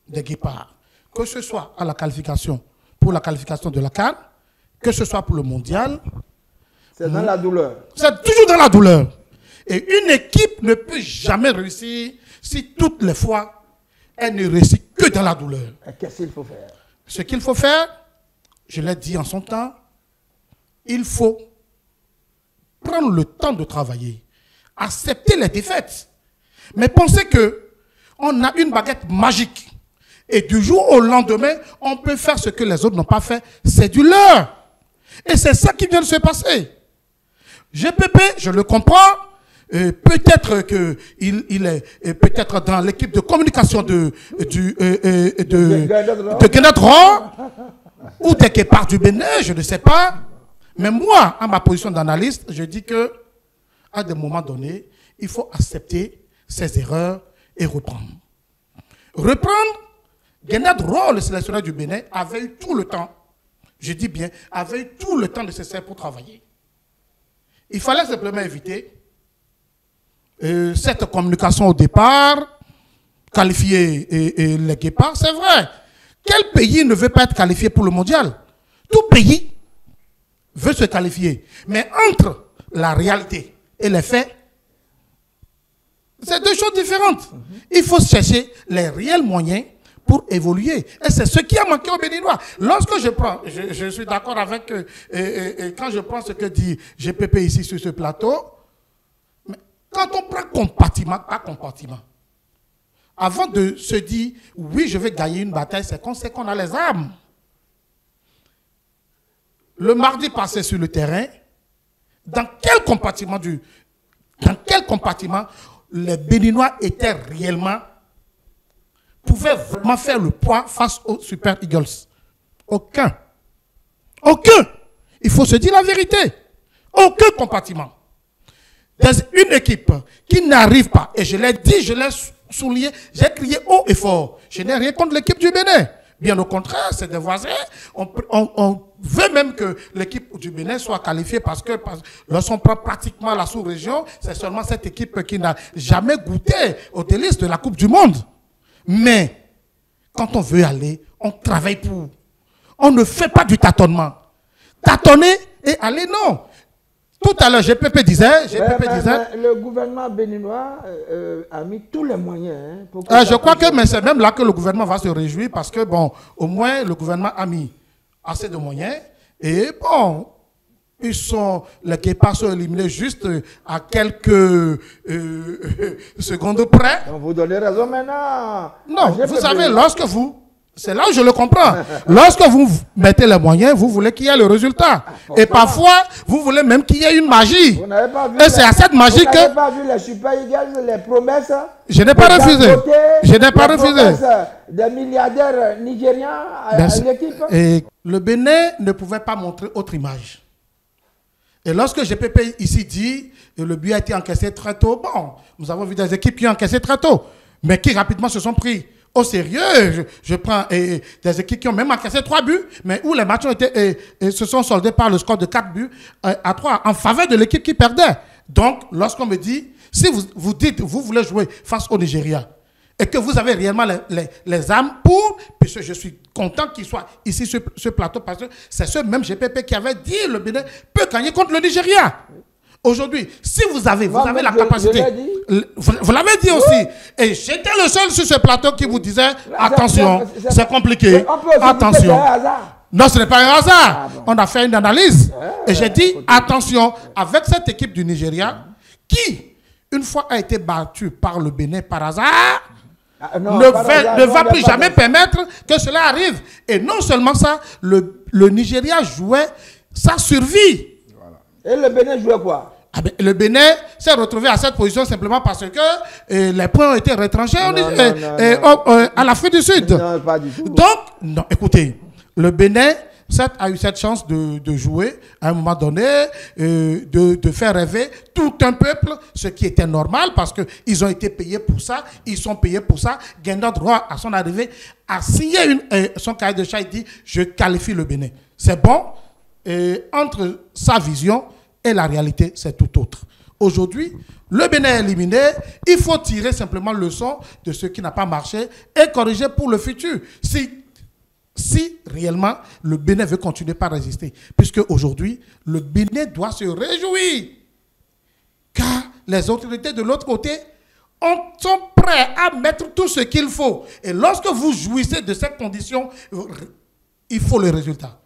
des Guépards, que ce soit à la qualification, pour la qualification de la CAN, que ce soit pour le mondial,
c'est dans la douleur.
C'est toujours dans la douleur. Et une équipe ne peut jamais réussir si toutes les fois, elle ne réussit que dans la douleur.
Qu'est-ce qu'il faut faire?
Ce qu'il faut faire, je l'ai dit en son temps, il faut prendre le temps de travailler, accepter les défaites. Mais pensez qu'on a une baguette magique. Et du jour au lendemain, on peut faire ce que les autres n'ont pas fait. C'est du leurre. Et c'est ça qui vient de se passer. GPP, je le comprends. peut-être qu'il est peut-être dans l'équipe de communication de Guénadron ou des Guépards du Bénin, je ne sais pas. Mais moi, à ma position d'analyste, je dis que à des moments donnés, il faut accepter ses erreurs et reprendre. Guénadron, le sélectionneur du Bénin, avait eu tout le temps, je dis bien, avait eu tout le temps nécessaire pour travailler. Il fallait simplement éviter cette communication au départ, qualifier les Guépards, c'est vrai. Quel pays ne veut pas être qualifié pour le mondial? Tout pays veut se qualifier. Mais entre la réalité et les faits, c'est deux choses différentes. Il faut chercher les réels moyens pour évoluer. Et c'est ce qui a manqué aux Béninois. Lorsque je prends, je suis d'accord avec, quand je prends ce que dit GPP ici sur ce plateau, mais quand on prend compartiment par compartiment, avant de se dire, oui, je vais gagner une bataille, c'est qu'on sait qu'on a les armes. Le mardi passé sur le terrain, dans quel compartiment les Béninois étaient réellement, pouvaient vraiment faire le poids face aux Super Eagles? Aucun. Aucun. Il faut se dire la vérité. Aucun compartiment. Une équipe qui n'arrive pas, et je l'ai dit, je l'ai souligné, j'ai crié haut et fort. Je n'ai rien contre l'équipe du Bénin. Bien au contraire, c'est des voisins. On veut même que l'équipe du Bénin soit qualifiée parce que lorsqu'on prend pratiquement la sous-région, c'est seulement cette équipe qui n'a jamais goûté aux délices de la Coupe du Monde. Mais quand on veut aller, on travaille pour. On ne fait pas du tâtonnement. Tâtonner et aller, non. Tout à l'heure, GPP disait...
le gouvernement béninois a mis tous les moyens. Pour que
je crois que c'est même là que le gouvernement va se réjouir parce que, bon, au moins, le gouvernement a mis assez de moyens. Et, bon, les Guépards sont éliminés juste à quelques secondes près.
Donc, vous donnez raison maintenant.
Non, vous savez, lorsque vous... C'est là où je le comprends. Lorsque vous mettez les moyens, vous voulez qu'il y ait le résultat. Et parfois, vous voulez même qu'il y ait une magie. Et c'est à cette magie que...
Vous n'avez pas vu les Super Eagles, les promesses?
Je n'ai pas refusé. Je n'ai pas refusé.
Des milliardaires nigériens à l'équipe.
Et le Bénin ne pouvait pas montrer autre image. Et lorsque GPP ici dit, le but a été encaissé très tôt, bon, nous avons vu des équipes qui ont encaissé très tôt, mais qui rapidement se sont pris au sérieux. Je prends des équipes qui ont même encaissé 3 buts, mais où les matchs ont été, se sont soldés par le score de 4 buts à 3 en faveur de l'équipe qui perdait. Donc, lorsqu'on me dit, si vous dites, vous voulez jouer face au Nigeria, et que vous avez réellement les armes pour, puisque je suis content qu'il soit ici sur ce plateau, parce que c'est ce même GPP qui avait dit le Bénin peut gagner contre le Nigeria. Aujourd'hui, si vous avez la capacité, vous l'avez dit aussi, et j'étais le seul sur ce plateau qui vous disait, attention, c'est compliqué, attention. Non, ce n'est pas un hasard. On a fait une analyse, et j'ai dit, attention, avec cette équipe du Nigeria, qui, une fois a été battue par le Bénin par hasard, ne va plus jamais permettre que cela arrive. Et non seulement ça, le Nigeria jouait sa survie.
Et le Bénin jouait quoi?
Le Bénin s'est retrouvé à cette position simplement parce que les points ont été retranchés à l'Afrique du Sud.
Non, pas du tout.
Donc, non, écoutez, le Bénin a eu cette chance de jouer à un moment donné, de faire rêver tout un peuple, ce qui était normal parce qu'ils ont été payés pour ça, ils sont payés pour ça. Guénadron, à son arrivée, a signé son cahier de charge et dit « Je qualifie le Bénin ». C'est bon. Et entre sa vision et la réalité, c'est tout autre. Aujourd'hui, le Bénin est éliminé. Il faut tirer simplement leçon de ce qui n'a pas marché et corriger pour le futur. Si réellement le Bénin veut continuer par résister, puisque aujourd'hui, le Bénin doit se réjouir, car les autorités de l'autre côté sont prêts à mettre tout ce qu'il faut. Et lorsque vous jouissez de ces conditions, il faut le résultat.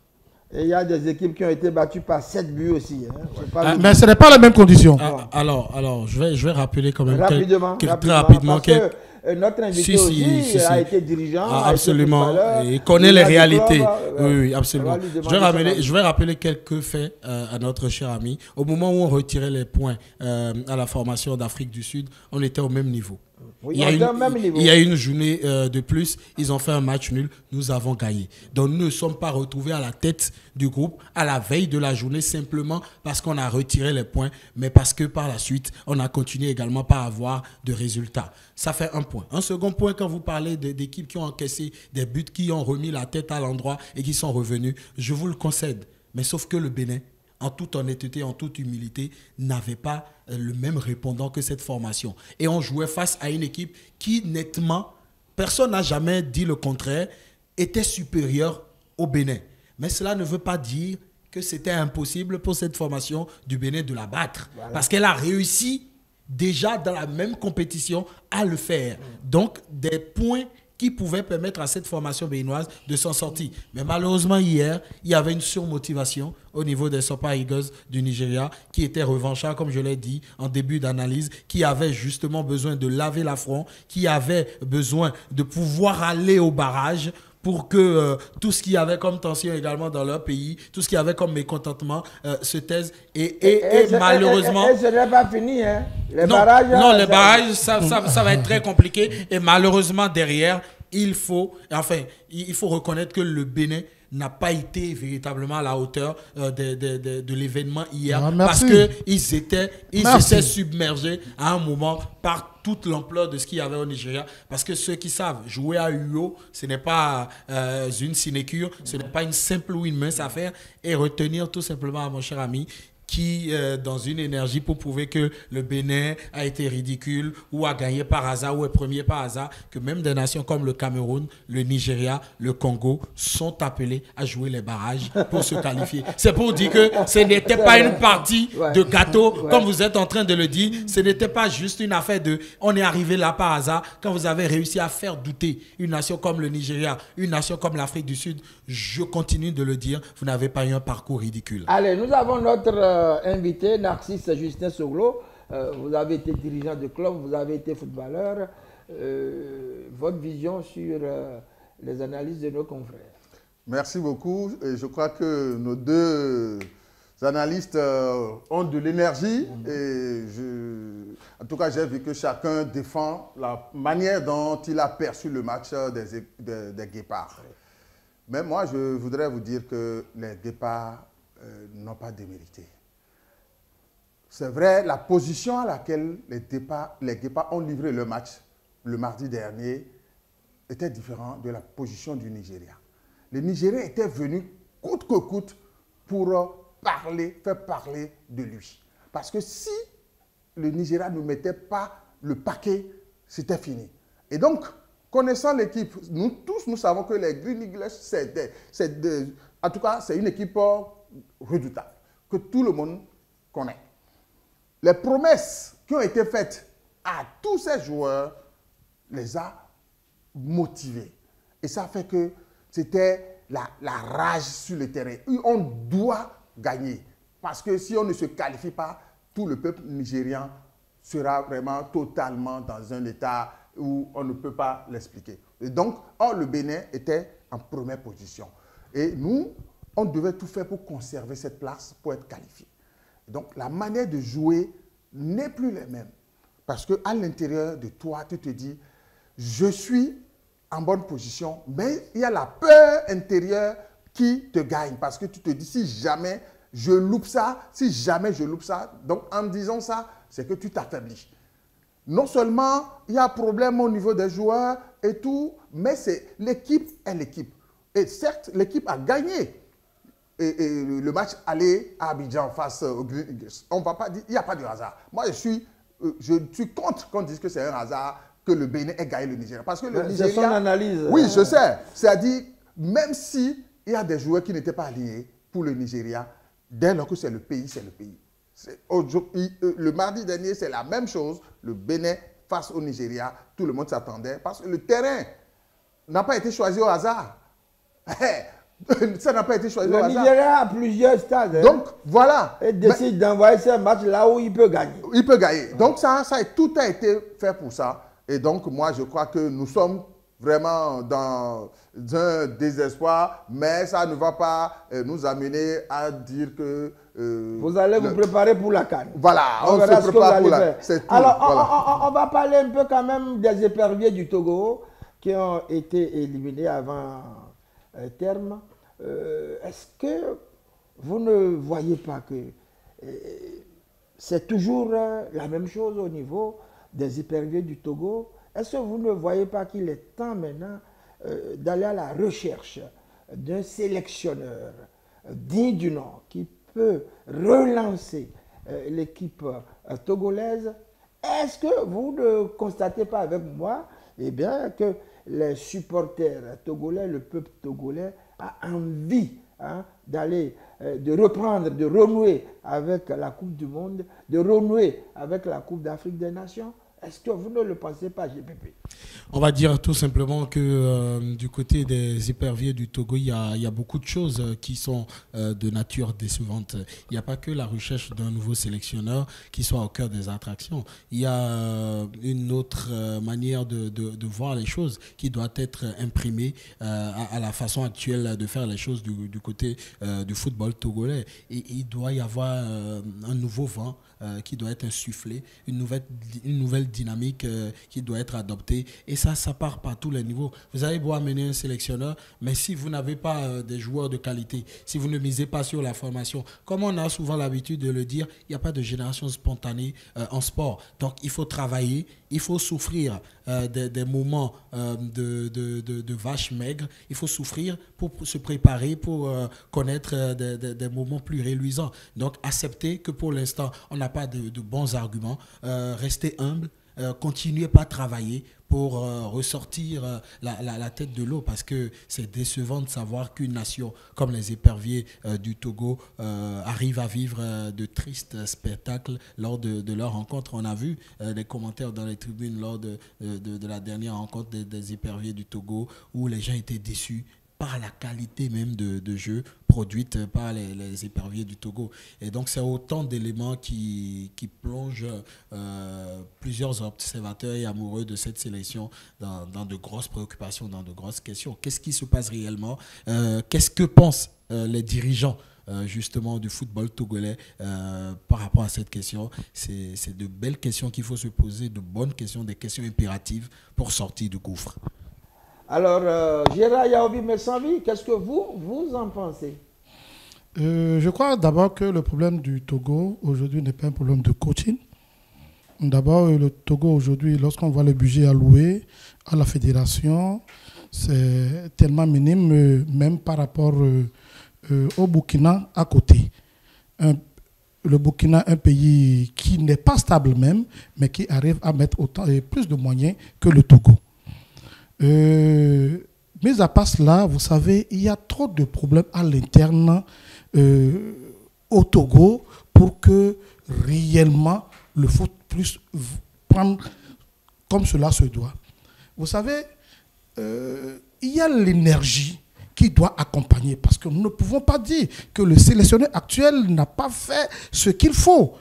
Et il y a des équipes qui ont été battues par 7 buts aussi. Hein.
Mais ce n'est pas la même condition.
Alors, je vais rappeler quand même
rapidement.
très rapidement.
Parce que notre invité aussi a été dirigeant.
Absolument. Il connaît les réalités. Oui, absolument. Je vais rappeler quelques faits à notre cher ami. Au moment où on retirait les points à la formation d'Afrique du Sud, on était au même niveau.
Oui,
il y a une journée de plus, ils ont fait un match nul, nous avons gagné. Donc nous ne sommes pas retrouvés à la tête du groupe à la veille de la journée simplement parce qu'on a retiré les points, mais parce que par la suite, on a continué également par avoir de résultats. Ça fait un point. Un second point, quand vous parlez d'équipes qui ont encaissé des buts, qui ont remis la tête à l'endroit et qui sont revenus, je vous le concède. Mais sauf que le Bénin, en toute honnêteté, en toute humilité, n'avait pas le même répondant que cette formation. Et on jouait face à une équipe qui, nettement, personne n'a jamais dit le contraire, était supérieure au Bénin. Mais cela ne veut pas dire que c'était impossible pour cette formation du Bénin de la battre. Voilà. Parce qu'elle a réussi déjà dans la même compétition à le faire. Donc, des points qui pouvaient permettre à cette formation béninoise de s'en sortir. Mais malheureusement, hier, il y avait une surmotivation au niveau des Super Eagles du Nigeria qui était revanchard, comme je l'ai dit en début d'analyse, qui avait justement besoin de laver l'affront, qui avait besoin de pouvoir aller au barrage pour que tout ce qu'il y avait comme tension également dans leur pays, tout ce qu'il y avait comme mécontentement se taise. Et malheureusement...
Et ce n'est pas fini, hein?
Les barrages, ça va être très compliqué. Et malheureusement, derrière, il faut reconnaître que le Bénin n'a pas été véritablement à la hauteur de l'événement hier. Parce qu'ils étaient submergés à un moment par toute l'ampleur de ce qu'il y avait au Nigeria. Parce que ceux qui savent jouer à UO, ce n'est pas une sinécure, ce n'est pas une simple ou une mince affaire. Et retenir tout simplement à mon cher ami qui, dans une énergie pour prouver que le Bénin a été ridicule ou a gagné par hasard ou est premier par hasard, que même des nations comme le Cameroun, le Nigeria, le Congo sont appelés à jouer les barrages pour se qualifier. C'est pour dire que ce n'était pas une partie de gâteau, comme vous êtes en train de le dire. Ce n'était pas juste une affaire de « on est arrivé là par hasard » quand vous avez réussi à faire douter une nation comme le Nigeria, une nation comme l'Afrique du Sud. Je continue de le dire, vous n'avez pas eu un parcours ridicule.
Allez, nous avons notre invité, Narcisse Justin Soglo. Vous avez été dirigeant de club, vous avez été footballeur. Votre vision sur les analyses de nos confrères.
Merci beaucoup. Et je crois que nos deux analystes ont de l'énergie. En tout cas, j'ai vu que chacun défend la manière dont il a perçu le match des Guépards. Mais moi, je voudrais vous dire que les Guépards n'ont pas démérité. C'est vrai, la position à laquelle les Guépards ont livré le match le mardi dernier était différente de la position du Nigeria. Les Nigériens étaient venus coûte que coûte pour faire parler de lui. Parce que si le Nigeria ne mettait pas le paquet, c'était fini. Et donc, connaissant l'équipe, nous tous, nous savons que les Green Eagles, en tout cas, c'est une équipe redoutable, que tout le monde connaît. Les promesses qui ont été faites à tous ces joueurs les a motivés. Et ça fait que c'était la rage sur le terrain. On doit gagner. Parce que si on ne se qualifie pas, tout le peuple nigérian sera vraiment totalement dans un état où on ne peut pas l'expliquer. Et donc, le Bénin était en première position. Et nous, on devait tout faire pour conserver cette place, pour être qualifié. Donc, la manière de jouer n'est plus la même. Parce qu'à l'intérieur de toi, tu te dis, je suis en bonne position, mais il y a la peur intérieure qui te gagne. Parce que tu te dis, si jamais je loupe ça, donc en disant ça, c'est que tu t'affaiblis. Non seulement il y a un problème au niveau des joueurs et tout, mais l'équipe est l'équipe. Et certes, l'équipe a gagné. Et le match aller à Abidjan face au Green Eagles. On ne va pas dire, il n'y a pas de hasard. Moi, je suis contre qu'on dise que c'est un hasard que le Bénin ait gagné le Nigeria. Parce que le Nigeria...
C'est son analyse.
Oui, je sais. C'est-à-dire, même s'il y a des joueurs qui n'étaient pas alignés pour le Nigeria, dès lors que c'est le pays, c'est le pays. Le mardi dernier, c'est la même chose. Le Bénin face au Nigeria, tout le monde s'attendait. Parce que le terrain n'a pas été choisi au hasard. Ça n'a pas été choisi au hasard.
Le Nigeria a plusieurs stades.
Donc, voilà.
Et décide d'envoyer ce match là où il peut gagner.
Il peut gagner. Donc, tout a été fait pour ça. Et donc, moi, je crois que nous sommes vraiment dans un désespoir, mais ça ne va pas nous amener à dire que...
vous allez vous préparer pour la CAN.
Voilà, on se prépare pour la CAN.
Alors, voilà. On va parler un peu quand même des éperviers du Togo qui ont été éliminés avant terme. Est-ce que vous ne voyez pas que c'est toujours la même chose au niveau des éperviers du Togo? Est-ce que vous ne voyez pas qu'il est temps maintenant d'aller à la recherche d'un sélectionneur digne du nom qui peut relancer l'équipe togolaise? Est-ce que vous ne constatez pas avec moi que les supporters togolais, le peuple togolais a envie d'aller, de reprendre, de renouer avec la Coupe du Monde, de renouer avec la Coupe d'Afrique des Nations? Est-ce que vous ne le pensez pas, GPP?
On va dire tout simplement que du côté des éperviers du Togo, il y a beaucoup de choses qui sont de nature décevante. Il n'y a pas que la recherche d'un nouveau sélectionneur qui soit au cœur des attractions. Il y a une autre manière de voir les choses qui doit être imprimée à la façon actuelle de faire les choses du côté du football togolais. Et il doit y avoir un nouveau vent qui doit être insufflé, une nouvelle dynamique qui doit être adoptée. Et ça part par tous les niveaux. Vous avez beau amener un sélectionneur, mais si vous n'avez pas des joueurs de qualité, si vous ne misez pas sur la formation, comme on a souvent l'habitude de le dire, il n'y a pas de génération spontanée en sport. Donc il faut travailler, il faut souffrir des moments de vaches maigres, il faut souffrir pour se préparer, pour connaître des moments plus réluisants. Donc accepter que pour l'instant, on n'a pas de bons arguments, rester humble, continuez pas à travailler pour ressortir la tête de l'eau, parce que c'est décevant de savoir qu'une nation comme les éperviers du Togo arrive à vivre de tristes spectacles lors de leur rencontre. On a vu les commentaires dans les tribunes lors de la dernière rencontre des éperviers du Togo où les gens étaient déçus par la qualité même de jeu produite par les éperviers du Togo. Et donc, c'est autant d'éléments qui plongent plusieurs observateurs et amoureux de cette sélection dans de grosses préoccupations, dans de grosses questions. Qu'est-ce qui se passe réellement? Qu'est-ce que pensent les dirigeants justement du football togolais par rapport à cette question? C'est de belles questions qu'il faut se poser, de bonnes questions, des questions impératives pour sortir du gouffre.
Alors, Gérard Yaobi Messanvi, qu'est-ce que vous en pensez?
Je crois d'abord que le problème du Togo aujourd'hui n'est pas un problème de coaching. D'abord, le Togo aujourd'hui, lorsqu'on voit le budget alloué à la fédération, c'est tellement minime, même par rapport au Burkina à côté. Le Burkina, un pays qui n'est pas stable même, mais qui arrive à mettre autant et plus de moyens que le Togo. Mais à part cela, vous savez, il y a trop de problèmes à l'interne au Togo pour que réellement le foot puisse prendre comme cela se doit. Vous savez, il y a l'énergie qui doit accompagner, parce que nous ne pouvons pas dire que le sélectionneur actuel n'a pas fait ce qu'il faut.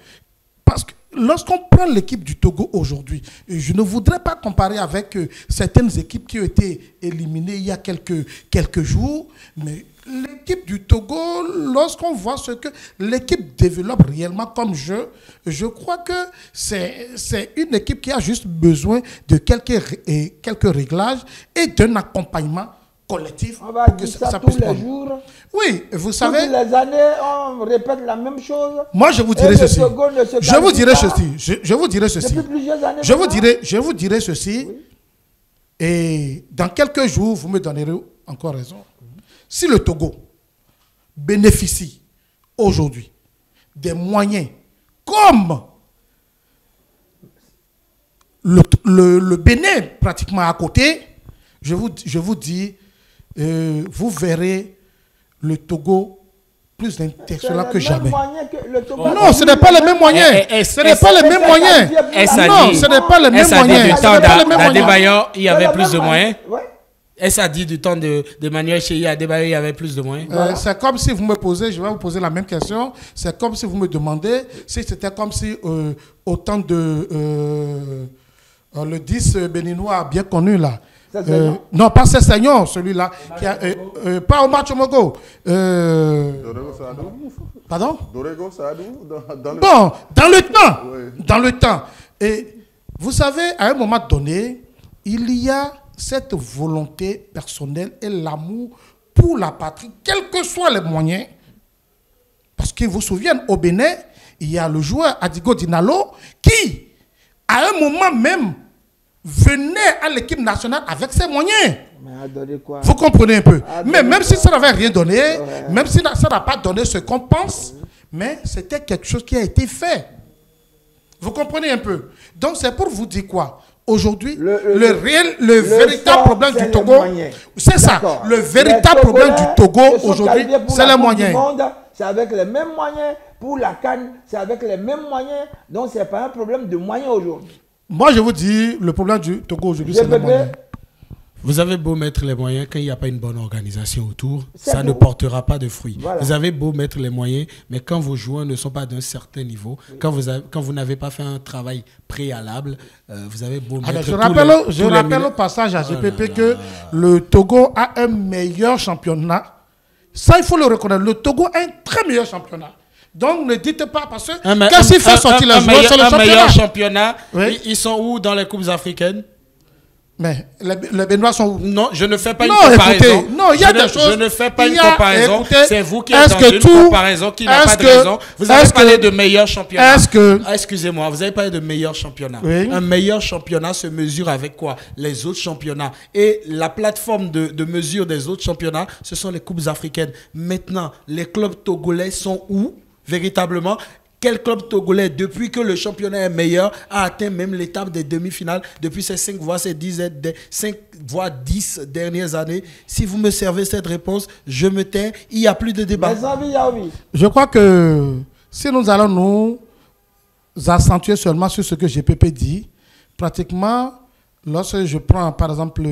Parce que lorsqu'on prend l'équipe du Togo aujourd'hui, je ne voudrais pas comparer avec certaines équipes qui ont été éliminées il y a quelques jours, mais l'équipe du Togo, lorsqu'on voit ce que l'équipe développe réellement comme jeu, je crois que c'est une équipe qui a juste besoin de quelques réglages et d'un accompagnement collectif.
On va dire ça tous les jours.
Oui, vous savez.
Toutes les années, on répète la même chose.
Moi, je vous dirai ceci. Je vous dirai ceci. Je vous dirai ceci.
Depuis plusieurs années.
Je vous dirai ceci. Oui. Et dans quelques jours, vous me donnerez encore raison. Si le Togo bénéficie aujourd'hui des moyens comme le Bénin pratiquement à côté, je vous dis, vous verrez le Togo plus international que jamais. Non, ce n'est pas les mêmes moyens. Ce n'est pas les mêmes moyens. Non, ce n'est pas les mêmes moyens.
Du temps d'Adebayor, il y avait plus de moyens. Est-ce a dit du temps de Manuel Cheyi Adebayor, il y avait plus de moyens?
C'est comme si vous me posez, je vais vous poser la même question. C'est comme si vous me demandez si c'était comme si au temps de Le 10 béninois bien connu là. Non, pas Cessignon, celui-là. Pas Omar Tchomogo. Pardon?
Dorego Sadou.
Bon, dans le temps. Oui. Dans le temps. Et vous savez, à un moment donné, il y a cette volonté personnelle et l'amour pour la patrie, quels que soient les moyens. Parce que vous vous souvenez, au Bénin, il y a le joueur Adigo Dinalo qui, à un moment même, venait à l'équipe nationale avec ses moyens.
Quoi?
Vous comprenez un peu. Mais même si ça n'avait rien donné, même si ça n'a pas donné ce qu'on pense, mais c'était quelque chose qui a été fait. Vous comprenez un peu. Donc c'est pour vous dire quoi? Aujourd'hui, le véritable problème du Togo, c'est ça. Le véritable problème du Togo aujourd'hui, c'est les moyens.
C'est avec les mêmes moyens. Pour la CAN, c'est avec les mêmes moyens. Donc ce n'est pas un problème de moyens aujourd'hui.
Moi, je vous dis, le problème du Togo aujourd'hui, c'est les moyens.
Vous avez beau mettre les moyens, quand il n'y a pas une bonne organisation autour, ça ne portera pas de fruits. Voilà. Vous avez beau mettre les moyens, mais quand vos joueurs ne sont pas d'un certain niveau, quand vous n'avez pas fait un travail préalable, vous avez beau mettre
Je rappelle au passage à GPP que le Togo a un meilleur championnat. Ça, il faut le reconnaître. Le Togo a un très meilleur championnat. Donc, ne dites pas, parce que quand il fait sortir les joueurs, c'est le championnat.
Meilleur championnat, oui. Ils sont où dans les coupes africaines?
Mais les Béninois sont où?
Non, je ne fais pas une comparaison.
Écoutez, non, il y a des choses.
Je ne fais pas une comparaison. C'est vous qui êtes dans une comparaison qui n'a pas de raison. Vous avez parlé de meilleur championnat. Excusez-moi, vous avez parlé de meilleur championnat. Oui. Un meilleur championnat se mesure avec quoi? Les autres championnats. Et la plateforme de mesure des autres championnats, ce sont les coupes africaines. Maintenant, les clubs togolais sont où véritablement? Quel club togolais, depuis que le championnat est meilleur, a atteint même l'étape des demi-finales depuis ces 5 voire 10 dernières années? Si vous me servez cette réponse, je me tais. Il n'y a plus de débat.
Je crois que si nous allons nous accentuer seulement sur ce que GPP dit, pratiquement, lorsque je prends par exemple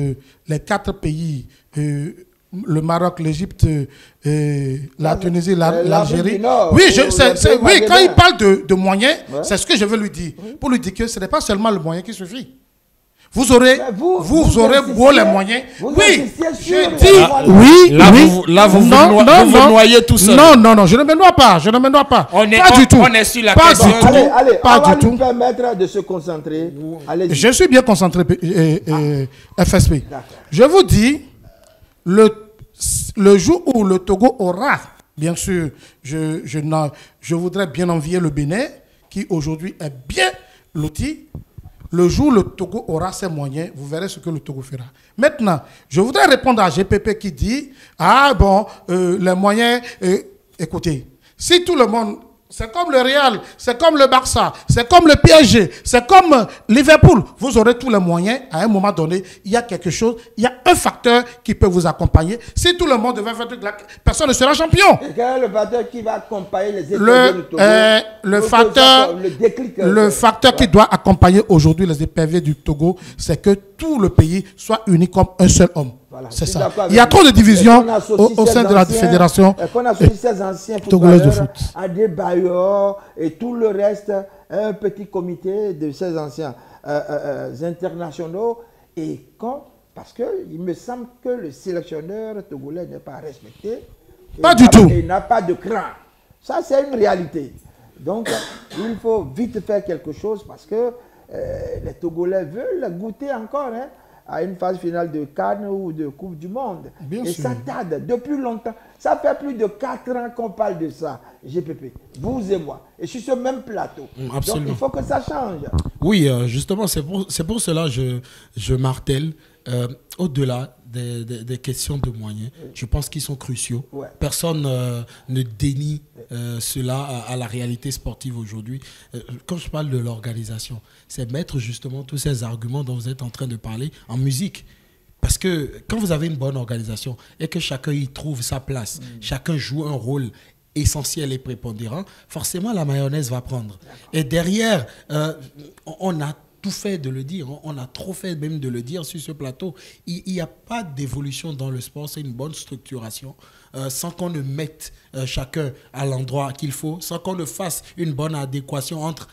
les 4 pays, le Maroc, l'Égypte, la Tunisie, l'Algérie. Oui, quand il parle de moyens, c'est ce que je veux lui dire. Pour lui dire que ce n'est pas seulement le moyen qui suffit. Vous aurez beau les moyens. Oui, je dis oui.
Là, vous vous noyez tout seul.
Non, je ne me noie pas.
On est sur la
question.
Allez, on va lui permettre de se concentrer.
Je suis bien concentré, FSP. Je vous dis, le jour où le Togo aura, bien sûr, je voudrais bien envier le Bénin, qui aujourd'hui est bien loti. Le jour où le Togo aura ses moyens, vous verrez ce que le Togo fera. Maintenant, je voudrais répondre à GPP qui dit, les moyens, écoutez, si tout le monde... C'est comme le Real, c'est comme le Barça, c'est comme le PSG, c'est comme Liverpool. Vous aurez tous les moyens. À un moment donné, il y a quelque chose, il y a un facteur qui peut vous accompagner. Si tout le monde devait faire personne ne sera champion.
Et quel est le facteur qui va accompagner les éperviers du Togo?
Le facteur qui doit accompagner aujourd'hui les éperviers du Togo, c'est que tout le pays soit uni comme un seul homme. Voilà, c'est ça. Il y a trop de divisions au sein de la fédération
togolaise de foot. Adebayor et tout le reste, un petit comité de ces anciens internationaux. Et parce qu'il me semble que le sélectionneur togolais n'est pas respecté.
Pas du tout.
Il n'a pas de cran. Ça, c'est une réalité. Donc, il faut vite faire quelque chose parce que les Togolais veulent goûter encore à une phase finale de CAN ou de Coupe du Monde. Bien sûr. Ça tarde depuis longtemps. Ça fait plus de 4 ans qu'on parle de ça, GPP, vous et moi. Et sur ce même plateau.
Absolument.
Donc il faut que ça change.
Oui, justement, c'est pour cela que je martèle, au-delà des questions de moyens, je pense qu'ils sont cruciaux. Ouais. Personne ne dénie cela à la réalité sportive aujourd'hui. Quand je parle de l'organisation, c'est mettre justement tous ces arguments dont vous êtes en train de parler en musique. Parce que quand vous avez une bonne organisation et que chacun y trouve sa place, chacun joue un rôle essentiel et prépondérant, forcément la mayonnaise va prendre. Et derrière, on a tout fait de le dire, on a trop fait même de le dire sur ce plateau. Il n'y a pas d'évolution dans le sport, c'est une bonne structuration. Sans qu'on ne mette chacun à l'endroit qu'il faut, sans qu'on ne fasse une bonne adéquation entre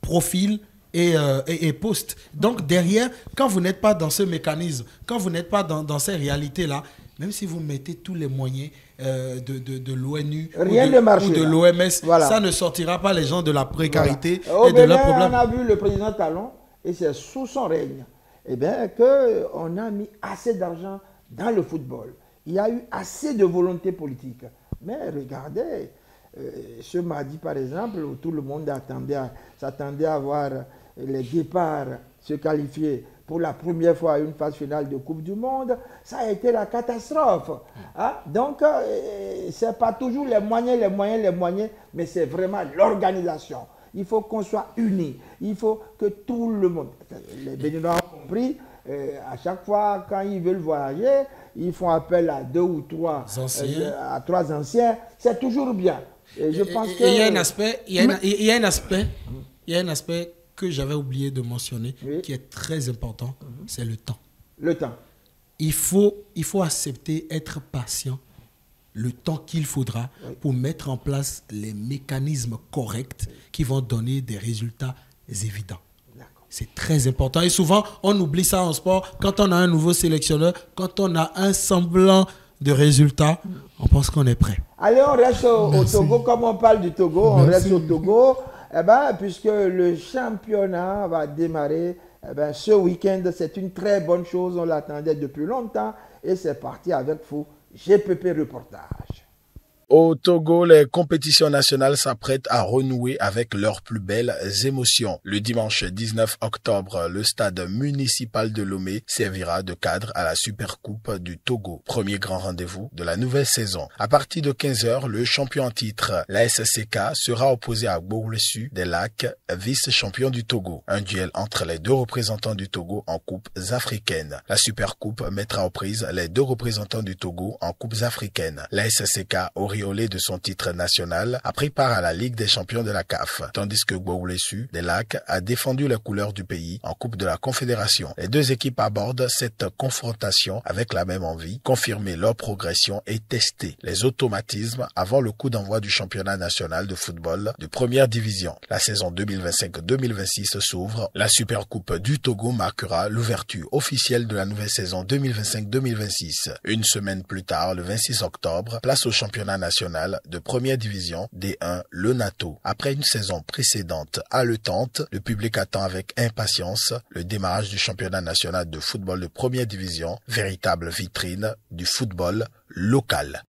profil et poste. Donc derrière, quand vous n'êtes pas dans ce mécanisme, quand vous n'êtes pas dans ces réalités-là, même si vous mettez tous les moyens de l'ONU ou de l'OMS, ça ne sortira pas les gens de la précarité et de leurs problèmes.
On a vu le président Talon, et c'est sous son règne, qu'on a mis assez d'argent dans le football. Il y a eu assez de volonté politique. Mais regardez, ce mardi par exemple, où tout le monde s'attendait à voir les départs se qualifier pour la première fois à une phase finale de Coupe du Monde, ça a été la catastrophe. Hein? Donc, ce n'est pas toujours les moyens, mais c'est vraiment l'organisation. Il faut qu'on soit unis. Il faut que tout le monde, les Béninois ont compris, à chaque fois quand ils veulent voyager, ils font appel à 2 ou 3 à 3 anciens. C'est toujours bien. Et je pense que...
Il y a un aspect que j'avais oublié de mentionner, qui est très important, c'est le temps.
Le temps.
Il faut accepter, être patient, le temps qu'il faudra pour mettre en place les mécanismes corrects qui vont donner des résultats évidents. C'est très important. Et souvent, on oublie ça en sport. Quand on a un nouveau sélectionneur, quand on a un semblant de résultat, on pense qu'on est prêt.
Allez, on reste au Togo. Comme on parle du Togo, on reste au Togo. Puisque le championnat va démarrer ce week-end, c'est une très bonne chose. On l'attendait depuis longtemps et c'est parti avec vous. GPP Reportage.
Au Togo, les compétitions nationales s'apprêtent à renouer avec leurs plus belles émotions. Le dimanche 19 octobre, le stade municipal de Lomé servira de cadre à la Supercoupe du Togo. Premier grand rendez-vous de la nouvelle saison. À partir de 15h, le champion en titre, la SCK, sera opposé à Gboulesu des Lacs, vice-champion du Togo. Un duel entre les 2 représentants du Togo en coupes africaines. La Supercoupe mettra aux prises les 2 représentants du Togo en coupes africaines. La SCK auréolée de son titre national a pris part à la Ligue des champions de la CAF, tandis que Gboulesu des Lacs a défendu les couleurs du pays en Coupe de la Confédération. Les 2 équipes abordent cette confrontation avec la même envie, confirmer leur progression et tester les automatismes avant le coup d'envoi du championnat national de football de première division. La saison 2025-2026 s'ouvre. La Supercoupe du Togo marquera l'ouverture officielle de la nouvelle saison 2025-2026. Une semaine plus tard, le 26 octobre, place au championnat national de première division D1, le NATO. Après une saison précédente haletante, le public attend avec impatience le démarrage du championnat national de football de première division, véritable vitrine du football local.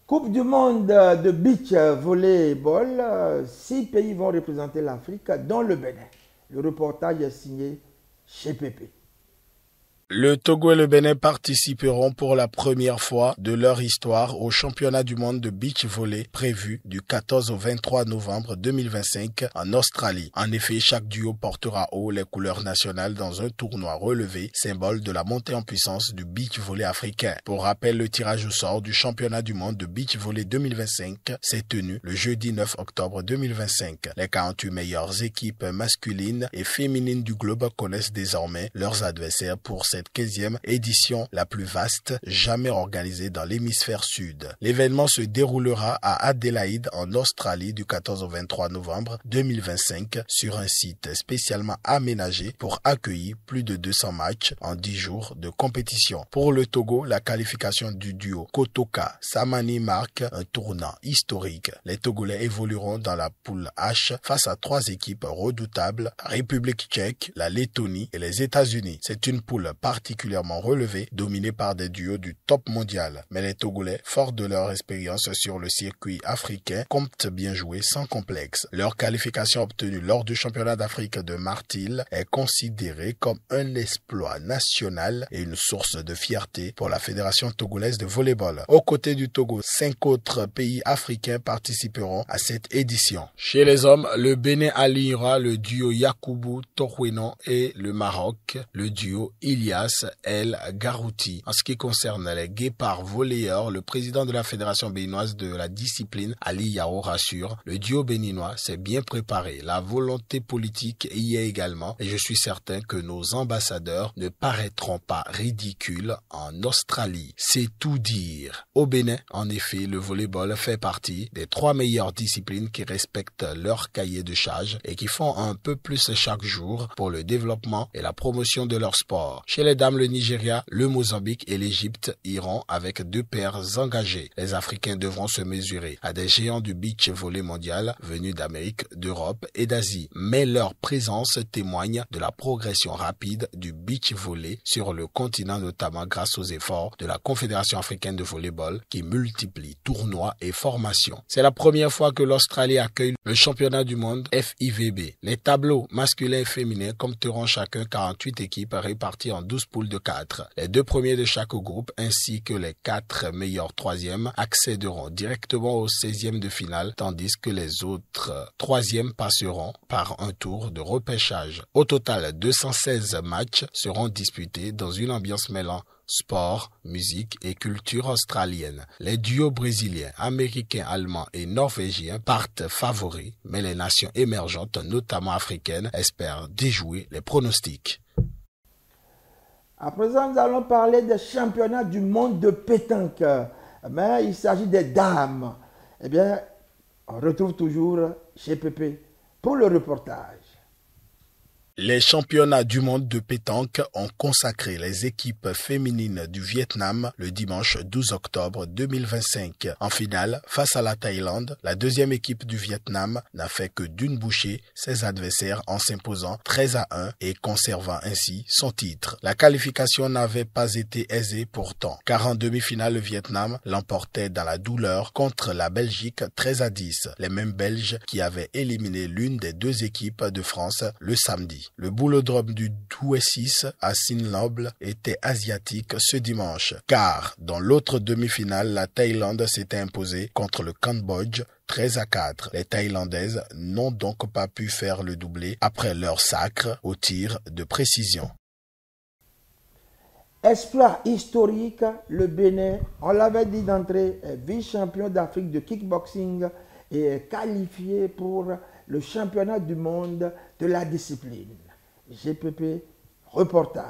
Coupe du monde de beach volleyball, 6 pays vont représenter l'Afrique, dont le Bénin. Le reportage est signé chez Pépé.
Le Togo et le Bénin participeront pour la première fois de leur histoire au championnat du monde de beach volley prévu du 14 au 23 novembre 2025 en Australie. En effet, chaque duo portera haut les couleurs nationales dans un tournoi relevé, symbole de la montée en puissance du beach volley africain. Pour rappel, le tirage au sort du championnat du monde de beach volley 2025 s'est tenu le jeudi 9 octobre 2025. Les 48 meilleures équipes masculines et féminines du globe connaissent désormais leurs adversaires pour cette 15e édition la plus vaste jamais organisée dans l'hémisphère sud. L'événement se déroulera à Adélaïde en Australie du 14 au 23 novembre 2025 sur un site spécialement aménagé pour accueillir plus de 200 matchs en 10 jours de compétition. Pour le Togo, la qualification du duo Kotoka Samani marque un tournant historique. Les Togolais évolueront dans la poule H face à 3 équipes redoutables, République tchèque, la Lettonie et les États-Unis. C'est une poule particulièrement relevée, dominée par des duos du top mondial. Mais les Togolais, forts de leur expérience sur le circuit africain, comptent bien jouer sans complexe. Leur qualification obtenue lors du championnat d'Afrique de Martil est considérée comme un exploit national et une source de fierté pour la Fédération togolaise de volleyball. Aux côtés du Togo, 5 autres pays africains participeront à cette édition. Chez les hommes, le Bénin alignera le duo Yakubu Tohuenon et le Maroc, le duo Ilia Elias El Garouti. En ce qui concerne les guépards volleyeurs, le président de la Fédération béninoise de la discipline, Ali Yao, rassure, le duo béninois s'est bien préparé. La volonté politique y est également et je suis certain que nos ambassadeurs ne paraîtront pas ridicules en Australie. C'est tout dire. Au Bénin, en effet, le volleyball fait partie des 3 meilleures disciplines qui respectent leur cahier de charge et qui font un peu plus chaque jour pour le développement et la promotion de leur sport. Chez les dames, le Nigeria, le Mozambique et l'Égypte iront avec 2 paires engagées. Les Africains devront se mesurer à des géants du beach volley mondial venus d'Amérique, d'Europe et d'Asie. Mais leur présence témoigne de la progression rapide du beach volley sur le continent, notamment grâce aux efforts de la Confédération africaine de volleyball qui multiplie tournois et formations. C'est la première fois que l'Australie accueille le championnat du monde FIVB. Les tableaux masculins et féminins compteront chacun 48 équipes réparties en 12 poules de 4. Les 2 premiers de chaque groupe ainsi que les 4 meilleurs troisièmes accéderont directement au 16e de finale, tandis que les autres troisièmes passeront par un tour de repêchage. Au total, 216 matchs seront disputés dans une ambiance mêlant sport, musique et culture australienne. Les duos brésiliens, américains, allemands et norvégiens partent favoris, mais les nations émergentes, notamment africaines, espèrent déjouer les pronostics.
À présent, nous allons parler des championnats du monde de pétanque. Mais il s'agit des dames. Eh bien, on retrouve toujours chez Pépé pour le reportage.
Les championnats du monde de pétanque ont consacré les équipes féminines du Vietnam le dimanche 12 octobre 2025. En finale, face à la Thaïlande, la deuxième équipe du Vietnam n'a fait que d'une bouchée ses adversaires en s'imposant 13-1 et conservant ainsi son titre. La qualification n'avait pas été aisée pourtant, car en demi-finale, le Vietnam l'emportait dans la douleur contre la Belgique 13-10. Les mêmes Belges qui avaient éliminé l'une des 2 équipes de France le samedi. Le boulodrome du Douai 6 à Sihanouk était asiatique ce dimanche, car dans l'autre demi-finale, la Thaïlande s'était imposée contre le Cambodge 13-4. Les Thaïlandaises n'ont donc pas pu faire le doublé après leur sacre au tir de précision.
Exploit historique, le Bénin, on l'avait dit d'entrée, est vice-champion d'Afrique de kickboxing et est qualifié pour le championnat du monde de la discipline. GPP, reportage.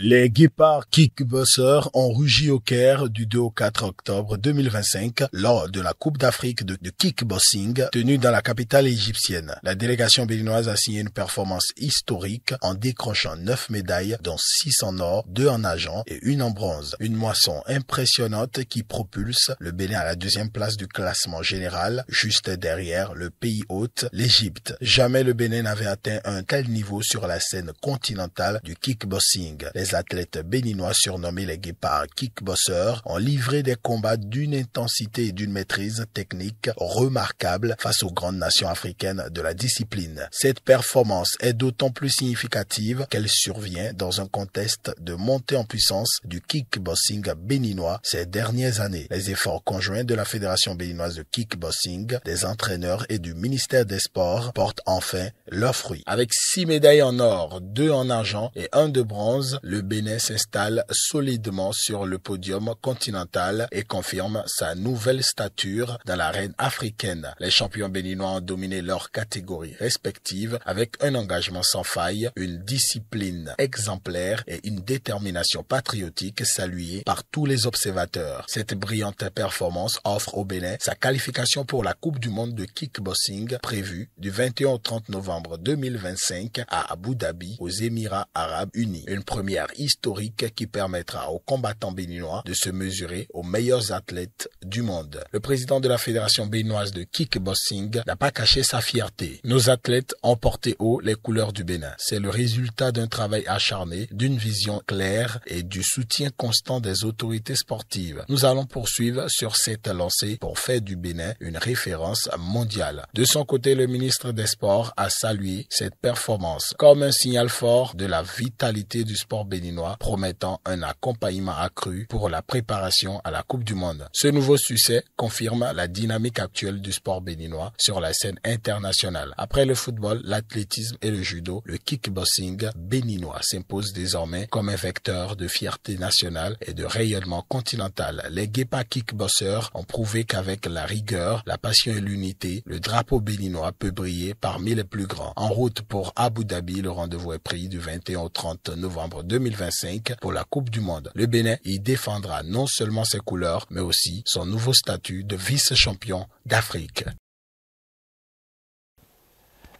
Les guépards kickboxers ont rugi au Caire du 2 au 4 octobre 2025 lors de la Coupe d'Afrique de kickboxing tenue dans la capitale égyptienne. La délégation béninoise a signé une performance historique en décrochant 9 médailles, dont 6 en or, 2 en argent et 1 en bronze. Une moisson impressionnante qui propulse le Bénin à la 2e place du classement général, juste derrière le pays hôte, l'Égypte. Jamais le Bénin n'avait atteint un tel niveau sur la scène continentale du kickboxing. Les athlètes béninois surnommés les guépards kickboxers ont livré des combats d'une intensité et d'une maîtrise technique remarquables face aux grandes nations africaines de la discipline. Cette performance est d'autant plus significative qu'elle survient dans un contexte de montée en puissance du kickboxing béninois ces dernières années. Les efforts conjoints de la Fédération béninoise de kickboxing, des entraîneurs et du ministère des Sports portent enfin leurs fruits. Avec 6 médailles en or, 2 en argent et 1 de bronze, le Bénin s'installe solidement sur le podium continental et confirme sa nouvelle stature dans l'arène africaine. Les champions béninois ont dominé leurs catégories respectives avec un engagement sans faille, une discipline exemplaire et une détermination patriotique saluée par tous les observateurs. Cette brillante performance offre au Bénin sa qualification pour la Coupe du monde de kickboxing prévue du 21 au 30 novembre 2025 à Abu Dhabi, aux Émirats arabes unis. Une première historique qui permettra aux combattants béninois de se mesurer aux meilleurs athlètes du monde. Le président de la Fédération béninoise de kickboxing n'a pas caché sa fierté. Nos athlètes ont porté haut les couleurs du Bénin. C'est le résultat d'un travail acharné, d'une vision claire et du soutien constant des autorités sportives. Nous allons poursuivre sur cette lancée pour faire du Bénin une référence mondiale. De son côté, le ministre des Sports a salué cette performance comme un signal fort de la vitalité du sport béninois, promettant un accompagnement accru pour la préparation à la Coupe du Monde. Ce nouveau succès confirme la dynamique actuelle du sport béninois sur la scène internationale. Après le football, l'athlétisme et le judo, le kickboxing béninois s'impose désormais comme un vecteur de fierté nationale et de rayonnement continental. Les Guépa kickboxers ont prouvé qu'avec la rigueur, la passion et l'unité, le drapeau béninois peut briller parmi les plus grands. En route pour Abu Dhabi, le rendez-vous est pris du 21 au 30 novembre 2025 pour la Coupe du Monde. Le Bénin y défendra non seulement ses couleurs, mais aussi son nouveau statut de vice-champion d'Afrique.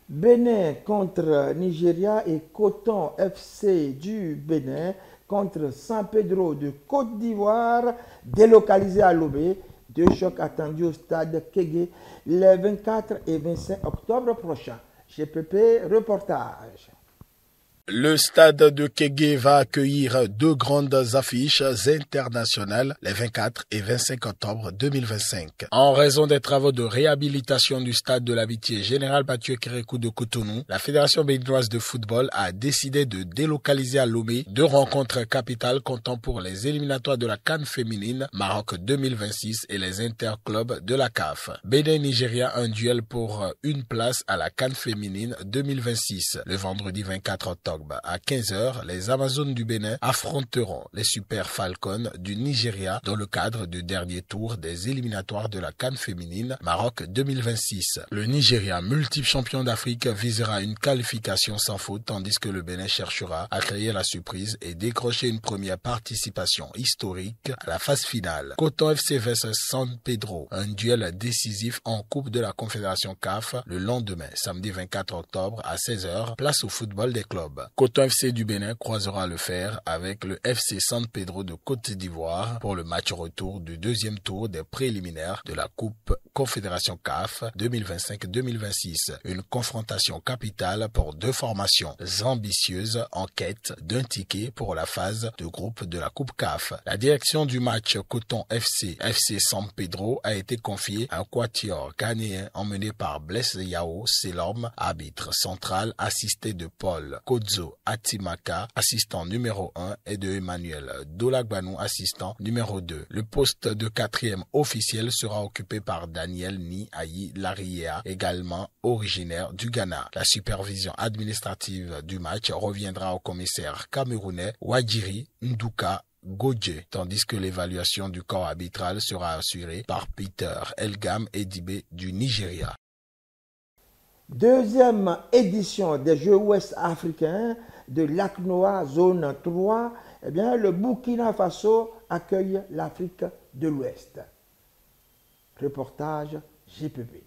Bénin contre Nigeria et Coton FC du Bénin contre San Pedro de Côte d'Ivoire, délocalisé à Lomé. Deux chocs attendus au stade Kégué les 24 et 25 octobre prochains. GPP reportage.
Le stade de Kégué va accueillir deux grandes affiches internationales les 24 et 25 octobre 2025. En raison des travaux de réhabilitation du stade de l'amitié Général Mathieu Kérékou de Cotonou, la Fédération béninoise de football a décidé de délocaliser à Lomé deux rencontres capitales comptant pour les éliminatoires de la CAN féminine Maroc 2026 et les interclubs de la CAF. Bénin-Nigeria, un duel pour une place à la CAN féminine 2026. Le vendredi 24 octobre à 15h, les Amazones du Bénin affronteront les Super Falcons du Nigeria dans le cadre du dernier tour des éliminatoires de la CAN féminine Maroc 2026. Le Nigeria, multiple champion d'Afrique, visera une qualification sans faute, tandis que le Bénin cherchera à créer la surprise et décrocher une première participation historique à la phase finale. Coton FC vs San Pedro, un duel décisif en Coupe de la Confédération CAF le lendemain, samedi 24 octobre à 16h, place au football des clubs. Coton FC du Bénin croisera le fer avec le FC San Pedro de Côte d'Ivoire pour le match retour du deuxième tour des préliminaires de la Coupe Confédération CAF 2025-2026. Une confrontation capitale pour deux formations ambitieuses en quête d'un ticket pour la phase de groupe de la Coupe CAF. La direction du match Coton FC San Pedro a été confiée à un quatuor ghanéen emmené par Blaise Yao Selorm, arbitre central assisté de Paul Kodzo Atimaka, assistant numéro 1, et de Emmanuel Dolagbanou, assistant numéro 2. Le poste de quatrième officiel sera occupé par Daniel Ni Ayi Laria, également originaire du Ghana. La supervision administrative du match reviendra au commissaire camerounais Wadjiri Ndouka Godje, tandis que l'évaluation du corps arbitral sera assurée par Peter Elgam Edibe du Nigeria.
Deuxième édition des Jeux ouest africains de l'ACNOA zone 3, eh bien, le Burkina Faso accueille l'Afrique de l'Ouest. Reportage GPP.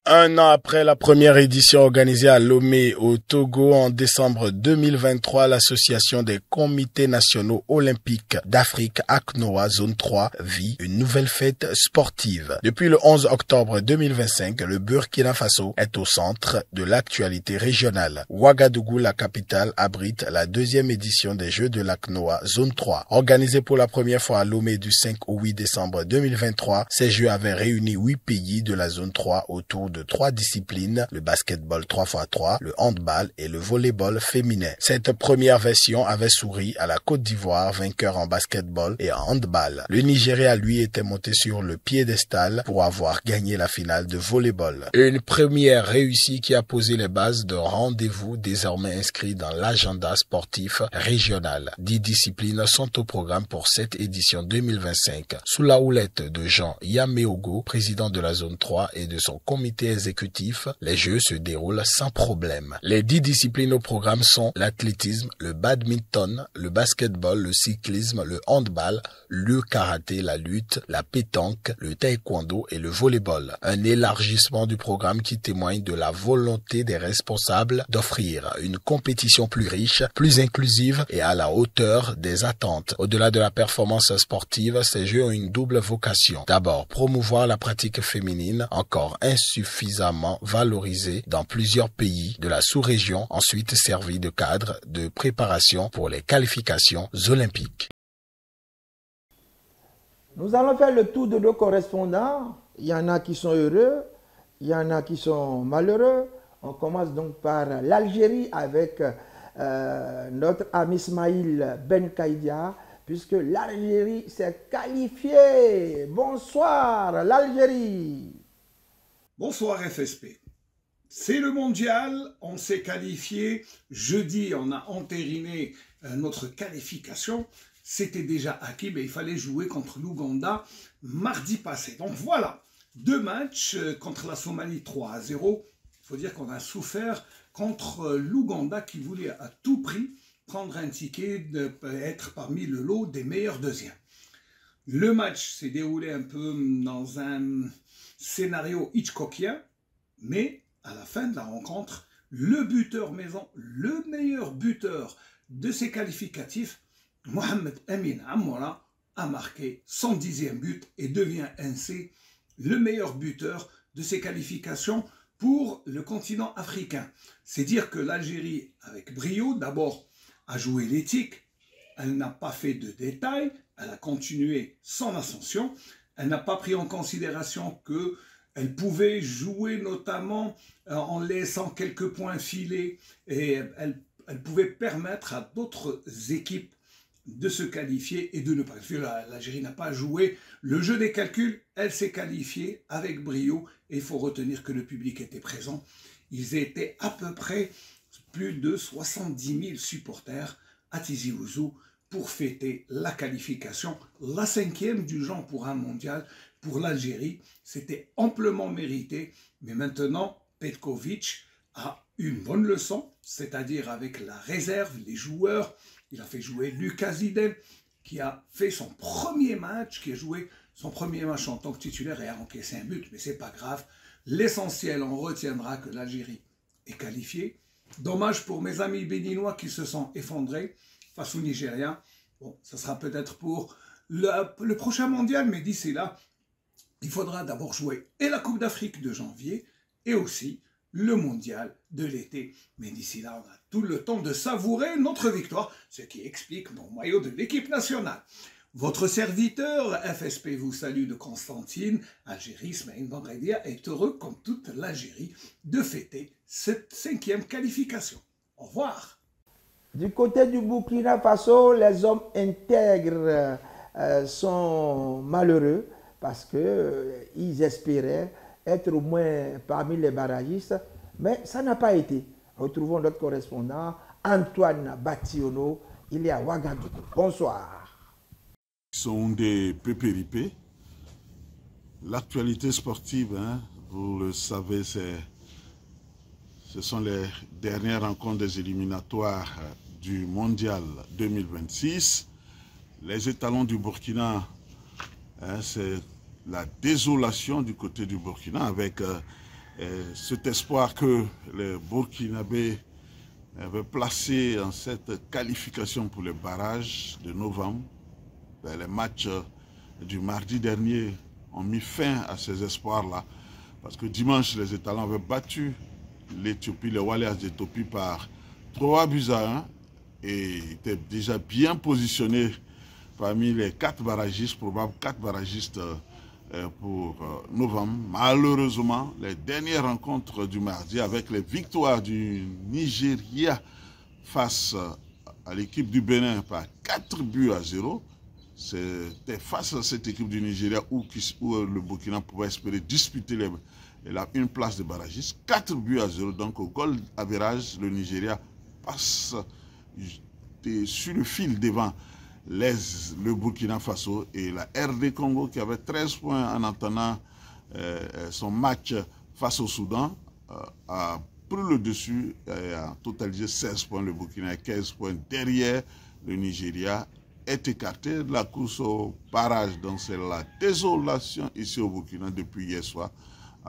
Un an après la première édition organisée à Lomé au Togo en décembre 2023, l'association des comités nationaux olympiques d'Afrique ACNOA Zone 3 vit une nouvelle fête sportive. Depuis le 11 octobre 2025, le Burkina Faso est au centre de l'actualité régionale. Ouagadougou, la capitale, abrite la deuxième édition des Jeux de l'ACNOA Zone 3. Organisés pour la première fois à Lomé du 5 au 8 décembre 2023, ces Jeux avaient réuni 8 pays de la Zone 3 autour de 3 disciplines, le basketball 3x3, le handball et le volleyball féminin. Cette première version avait souri à la Côte d'Ivoire, vainqueur en basketball et en handball. Le Nigeria, lui, était monté sur le piédestal pour avoir gagné la finale de volleyball. Une première réussie qui a posé les bases d'un rendez-vous désormais inscrit dans l'agenda sportif régional. 10 disciplines sont au programme pour cette édition 2025. Sous la houlette de Jean Yameogo, président de la zone 3 et de son comité exécutif, les Jeux se déroulent sans problème. Les 10 disciplines au programme sont l'athlétisme, le badminton, le basketball, le cyclisme, le handball, le karaté, la lutte, la pétanque, le taekwondo et le volleyball. Un élargissement du programme qui témoigne de la volonté des responsables d'offrir une compétition plus riche, plus inclusive et à la hauteur des attentes. Au-delà de la performance sportive, ces Jeux ont une double vocation. D'abord, promouvoir la pratique féminine, encore insuffisamment valorisée dans plusieurs pays de la sous-région, ensuite servi de cadre de préparation pour les qualifications olympiques.
Nous allons faire le tour de nos correspondants. Il y en a qui sont heureux, il y en a qui sont malheureux. On commence donc par l'Algérie avec notre ami Ismaïl Ben Kaïdia, puisque l'Algérie s'est qualifiée. Bonsoir l'Algérie.
Bonsoir FSP. C'est le mondial, on s'est qualifié. Jeudi, on a entériné notre qualification. C'était déjà acquis, mais il fallait jouer contre l'Ouganda mardi passé. Donc voilà, 2 matchs contre la Somalie 3-0. Il faut dire qu'on a souffert contre l'Ouganda qui voulait à tout prix prendre un ticket d'être parmi le lot des meilleurs deuxièmes. Le match s'est déroulé un peu dans un scénario hitchcockien, mais à la fin de la rencontre, le buteur maison, le meilleur buteur de ces qualificatifs, Mohamed Amin Amoura, a marqué son 10e but et devient ainsi le meilleur buteur de ces qualifications pour le continent africain. C'est dire que l'Algérie, avec brio, d'abord a joué l'éthique, elle n'a pas fait de détails, elle a continué son ascension, elle n'a pas pris en considération qu'elle pouvait jouer notamment en laissant quelques points filés et elle pouvait permettre à d'autres équipes de se qualifier et de ne pas. L'Algérie n'a pas joué le jeu des calculs, elle s'est qualifiée avec brio et il faut retenir que le public était présent. Ils étaient à peu près plus de 70 000 supporters à Tizi Ouzou pour fêter la qualification, la 5e du genre pour un mondial pour l'Algérie. C'était amplement mérité, mais maintenant Petkovic a une bonne leçon, c'est-à-dire avec la réserve, les joueurs. Il a fait jouer Lucas Zidane, qui a fait son premier match, qui a joué son premier match en tant que titulaire et a encaissé un but, mais c'est pas grave. L'essentiel, on retiendra que l'Algérie est qualifiée. Dommage pour mes amis béninois qui se sont effondrés face aux Nigériens. Bon, ça sera peut-être pour le prochain mondial, mais d'ici là, il faudra d'abord jouer et la Coupe d'Afrique de janvier et aussi le mondial de l'été. Mais d'ici là, on a tout le temps de savourer notre victoire, ce qui explique mon maillot de l'équipe nationale. Votre serviteur FSP vous salue de Constantine. Algérie, Ismaïl Bandredia est heureux, comme toute l'Algérie, de fêter cette 5e qualification. Au revoir.
Du côté du Burkina Faso, les hommes intègres sont malheureux parce qu'ils espéraient être au moins parmi les barragistes, mais ça n'a pas été. Retrouvons notre correspondant Antoine Bationo, il est à Ouagadougou. Bonsoir.
Sont des pépéripés. L'actualité sportive, hein, vous le savez, ce sont les dernières rencontres des éliminatoires du Mondial 2026. Les étalons du Burkina, hein, c'est la désolation du côté du Burkina avec cet espoir que les Burkinabés avaient placé en cette qualification pour les barrages de novembre. Les matchs du mardi dernier ont mis fin à ces espoirs-là parce que dimanche, les étalons avaient battu l'Éthiopie, les Walias d'Éthiopie par 3-1 et étaient déjà bien positionnés parmi les 4 barragistes, probables 4 barragistes pour novembre. Malheureusement, les dernières rencontres du mardi avec les victoires du Nigeria face à l'équipe du Bénin par 4-0, c'était face à cette équipe du Nigeria où le Burkina pouvait espérer disputer une place de barragiste. 4-0, donc au goal average, le Nigeria passe sur le fil devant le Burkina Faso et la RD Congo qui avait 13 points en attendant son match face au Soudan a pris le dessus et a totalisé 16 points. Le Burkina a 15 points derrière le Nigeria est écarté de la course au barrage. Donc c'est la désolation ici au Burkina depuis hier soir.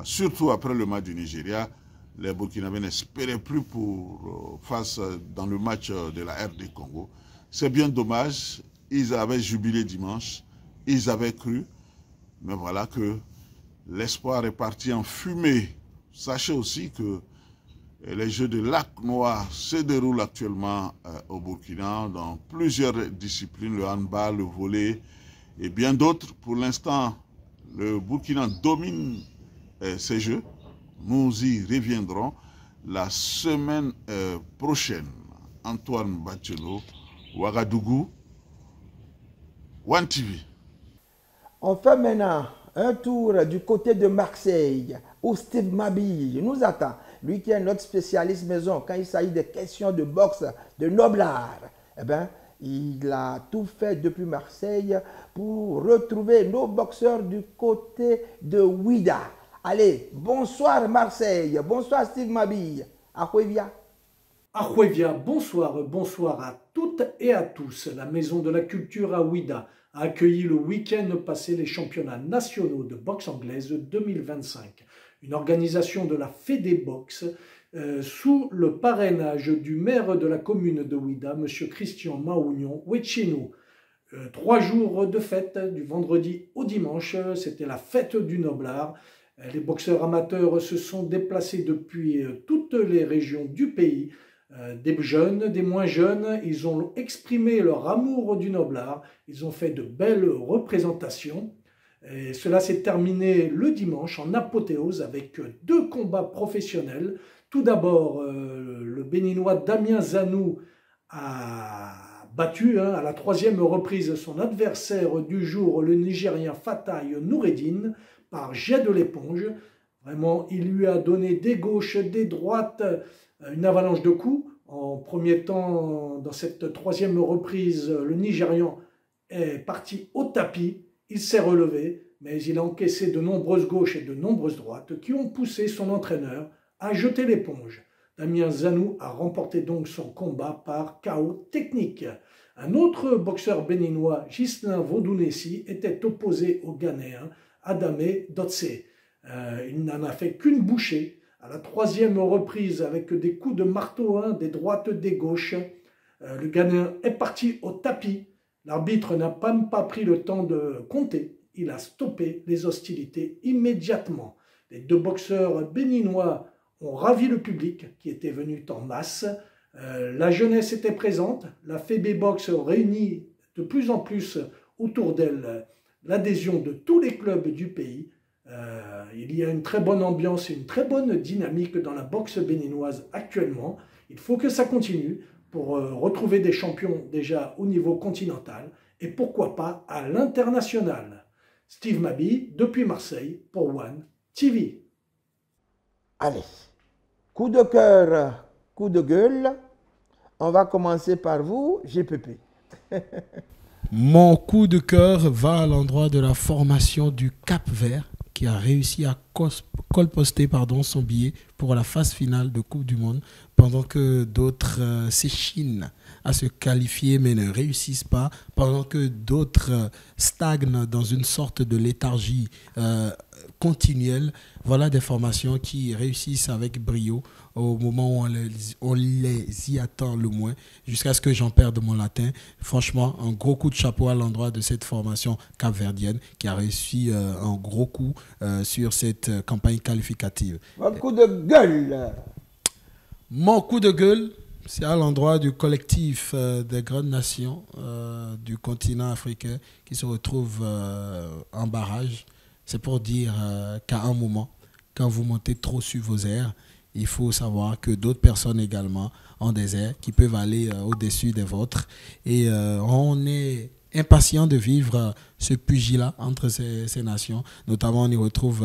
Surtout après le match du Nigeria, les Burkinabés n'espéraient plus face dans le match de la RD Congo. C'est bien dommage, ils avaient jubilé dimanche, ils avaient cru, mais voilà que l'espoir est parti en fumée. Sachez aussi que les Jeux de Lac Noir se déroulent actuellement au Burkina dans plusieurs disciplines, le handball, le volley et bien d'autres. Pour l'instant, le Burkina domine ces Jeux. Nous y reviendrons la semaine prochaine. Antoine Bachelot, Ouagadougou, One TV.
On fait maintenant un tour du côté de Marseille, où Steve Mabille nous attend. Lui qui est notre spécialiste maison, quand il s'agit des questions de boxe, de noble art, eh bien, il a tout fait depuis Marseille pour retrouver nos boxeurs du côté de Ouida. Allez, bonsoir Marseille, bonsoir Steve Mabille. Ahuevia.
Ahuevia, bonsoir à toutes et à tous. La Maison de la Culture à Ouida a accueilli le week-end passé les championnats nationaux de boxe anglaise 2025. Une organisation de la Fédé Boxe sous le parrainage du maire de la commune de Ouida, M. Christian Maougnon Wetchenou. 3 jours de fête, du vendredi au dimanche, c'était la fête du noblard. Les boxeurs amateurs se sont déplacés depuis toutes les régions du pays. Des jeunes, des moins jeunes, ils ont exprimé leur amour du noblard. Ils ont fait de belles représentations. Et cela s'est terminé le dimanche en apothéose avec 2 combats professionnels. Tout d'abord, le Béninois Damien Zanou a battu à la 3e reprise son adversaire du jour, le Nigérien Fatai Noureddine, par jet de l'éponge. Vraiment, il lui a donné des gauches, des droites, une avalanche de coups. En premier temps, dans cette 3e reprise, le Nigérian est parti au tapis. Il s'est relevé, mais il a encaissé de nombreuses gauches et de nombreuses droites qui ont poussé son entraîneur à jeter l'éponge. Damien Zanou a remporté donc son combat par KO technique. Un autre boxeur béninois, Ghislain Vaudounessi, était opposé au Ghanéen Adamé Dotse. Il n'en a fait qu'une bouchée. À la 3e reprise, avec des coups de marteau, des droites, des gauches, le Ghanéen est parti au tapis. L'arbitre n'a même pas pris le temps de compter. Il a stoppé les hostilités immédiatement. Les 2 boxeurs béninois ont ravi le public qui était venu en masse. La jeunesse était présente. La Fédé Boxe réunit de plus en plus autour d'elle l'adhésion de tous les clubs du pays. Il y a une très bonne ambiance et une très bonne dynamique dans la boxe béninoise actuellement. Il faut que ça continue pour retrouver des champions déjà au niveau continental et pourquoi pas à l'international. Steve Mabille, depuis Marseille, pour One TV.
Allez, coup de cœur, coup de gueule. On va commencer par vous, GPP.
Mon coup de cœur va à l'endroit de la formation du Cap-Vert qui a réussi à colposter son billet pour la phase finale de Coupe du Monde pendant que d'autres s'échinent à se qualifier mais ne réussissent pas, pendant que d'autres stagnent dans une sorte de léthargie continuelle. Voilà des formations qui réussissent avec brio au moment où on les y attend le moins, jusqu'à ce que j'en perde mon latin. Franchement, un gros coup de chapeau à l'endroit de cette formation capverdienne qui a réussi un gros coup sur cette campagne qualificative.
Mon coup de gueule.
Mon coup de gueule, c'est à l'endroit du collectif des grandes nations du continent africain qui se retrouvent en barrage. C'est pour dire qu'à un moment, quand vous montez trop sur vos airs, il faut savoir que d'autres personnes également ont des airs qui peuvent aller au-dessus des vôtres. Et on est impatient de vivre ce pugilat entre ces nations. Notamment, on y retrouve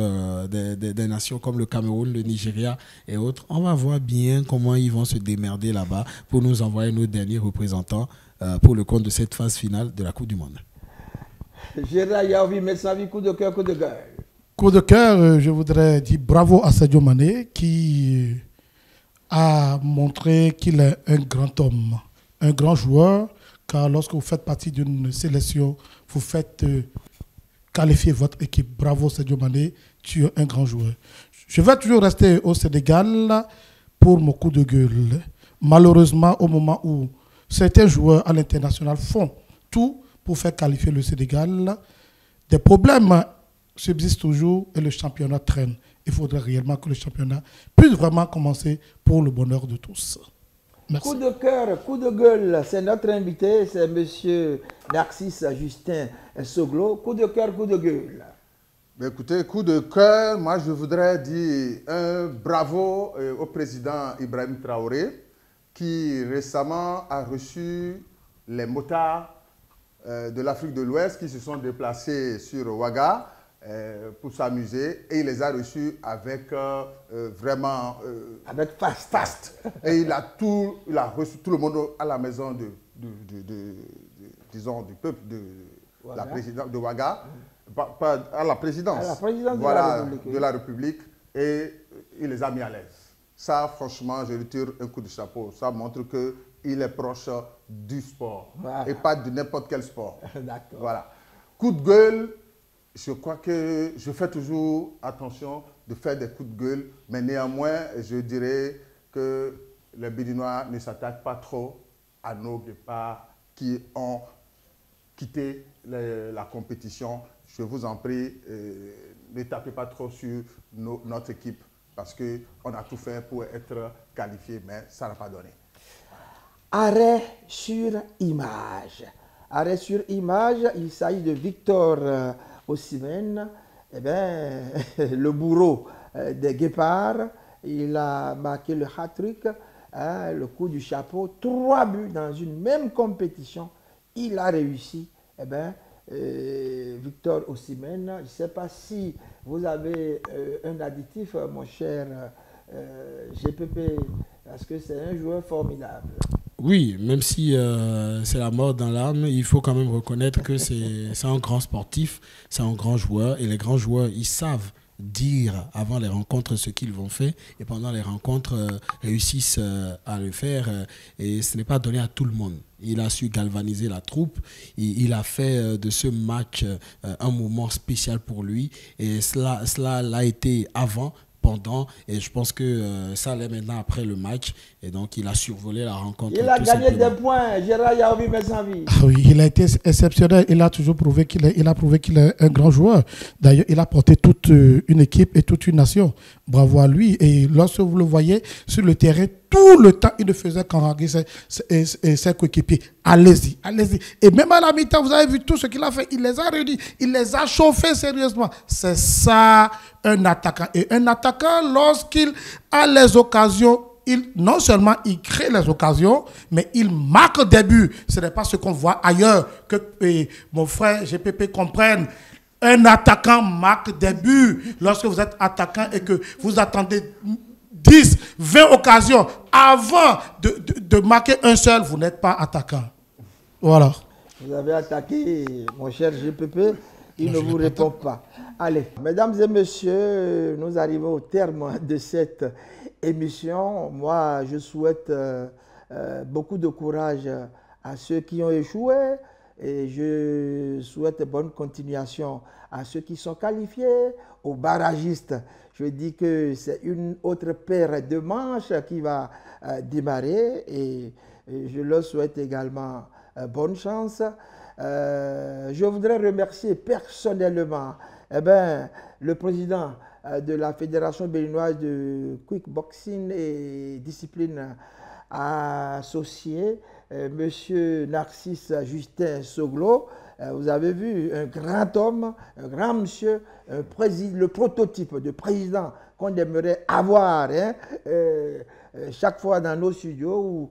des nations comme le Cameroun, le Nigeria et autres. On va voir bien comment ils vont se démerder là-bas pour nous envoyer nos derniers représentants pour le compte de cette phase finale de la Coupe du Monde.
Gérard Yaoui, Messavi, coup de cœur, coup de gueule.
Coup de cœur, je voudrais dire bravo à Sadio Mané qui a montré qu'il est un grand homme, un grand joueur, car lorsque vous faites partie d'une sélection, vous faites qualifier votre équipe. Bravo Sadio Mané, tu es un grand joueur. Je vais toujours rester au Sénégal pour mon coup de gueule. Malheureusement, au moment où certains joueurs à l'international font tout pour faire qualifier le Sénégal, des problèmes subsiste toujours et le championnat traîne. Il faudrait réellement que le championnat puisse vraiment commencer pour le bonheur de tous. Merci.
Coup de cœur, coup de gueule, c'est notre invité, c'est M. Narcisse Justin Soglo. Coup de cœur, coup de gueule.
Écoutez, coup de cœur, moi je voudrais dire un bravo au président Ibrahim Traoré qui récemment a reçu les motards de l'Afrique de l'Ouest qui se sont déplacés sur Ouaga pour s'amuser, et il les a reçus avec vraiment...
avec fast.
Et il a reçu tout le monde à la maison disons, du peuple de la présidence de Ouaga, pas à la présidence, voilà, de la République, et il les a mis à l'aise. Ça, franchement, je lui tire un coup de chapeau. Ça montre qu'il est proche du sport, et pas de n'importe quel sport. Voilà. Coup de gueule, je crois que je fais toujours attention de faire des coups de gueule, mais néanmoins, je dirais que les Béninois ne s'attaquent pas trop à nos guépards qui ont quitté la compétition. Je vous en prie, ne tapez pas trop sur notre équipe, parce qu'on a tout fait pour être qualifié, mais ça n'a pas donné.
Arrêt sur image. Arrêt sur image, il s'agit de Victor Osimhen, le bourreau des guépards. Il a marqué le hat-trick, le coup du chapeau, 3 buts dans une même compétition. Il a réussi. Victor Osimhen, je ne sais pas si vous avez un additif, mon cher GPP, parce que c'est un joueur formidable.
Oui, même si c'est la mort dans l'âme, il faut quand même reconnaître que c'est un grand sportif, c'est un grand joueur, et les grands joueurs, ils savent dire avant les rencontres ce qu'ils vont faire, et pendant les rencontres réussissent à le faire, et ce n'est pas donné à tout le monde. Il a su galvaniser la troupe, il a fait de ce match un moment spécial pour lui, et cela l'a été avant, pendant, et je pense que ça allait maintenant après le match, et donc il a survolé la rencontre.
Il a gagné des points, Gérard Yaobi Messanvi.
Oui, il a été exceptionnel, il a toujours prouvé qu'il est un grand joueur. D'ailleurs, il a porté toute une équipe et toute une nation. Bravo à lui, et lorsque vous le voyez sur le terrain, tout le temps, il ne faisait qu'enraguer ses coéquipiers. Allez-y, allez-y. Et même à la mi-temps, vous avez vu tout ce qu'il a fait. Il les a réunis, il les a chauffés sérieusement. C'est ça, un attaquant. Et un attaquant, lorsqu'il a les occasions, non seulement il crée les occasions, mais il marque des buts. Ce n'est pas ce qu'on voit ailleurs. Que mon frère GPP comprenne. Un attaquant marque des buts. Lorsque vous êtes attaquant et que vous attendez 10, 20 occasions avant de marquer un seul, vous n'êtes pas attaquant. Voilà.
Vous avez attaqué, mon cher GPP, il ne vous répond pas. Allez, mesdames et messieurs, nous arrivons au terme de cette émission. Moi, je souhaite beaucoup de courage à ceux qui ont échoué, et je souhaite bonne continuation à ceux qui sont qualifiés, aux barragistes. Je dis que c'est une autre paire de manches qui va démarrer, et je leur souhaite également bonne chance. Je voudrais remercier personnellement le président de la Fédération béninoise de Quickboxing et discipline associée, M. Narcisse Justin Soglo. Vous avez vu, un grand homme, un grand monsieur, le prototype de président qu'on aimerait avoir chaque fois dans nos studios ou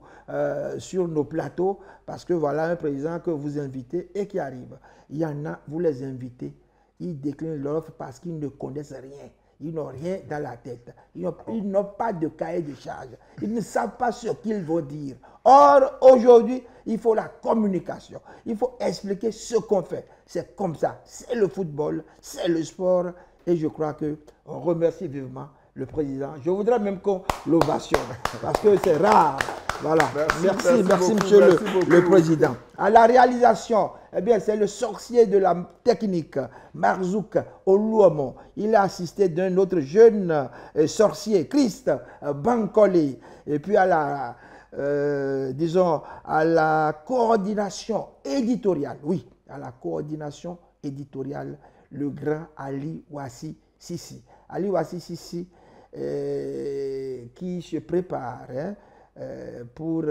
sur nos plateaux, parce que voilà un président que vous invitez et qui arrive. Il y en a, vous les invitez, ils déclinent l'offre parce qu'ils ne connaissent rien. Ils n'ont rien dans la tête. Ils n'ont pas de cahier de charge. Ils ne savent pas ce qu'ils vont dire. Or, aujourd'hui, il faut la communication. Il faut expliquer ce qu'on fait. C'est comme ça. C'est le football, c'est le sport. Et je crois qu'on remercie vivement le président. Je voudrais même qu'on l'ovationne, parce que c'est rare. Voilà. Merci monsieur le président. À la réalisation, c'est le sorcier de la technique, Marzouk Oluomo. Il a assisté d'un autre jeune sorcier, Christ Bankole. Et puis à la, à la coordination éditoriale, oui, à la coordination éditoriale, le grand Ali Wassi Sissi. Ali Wassi Sissi qui se prépare pour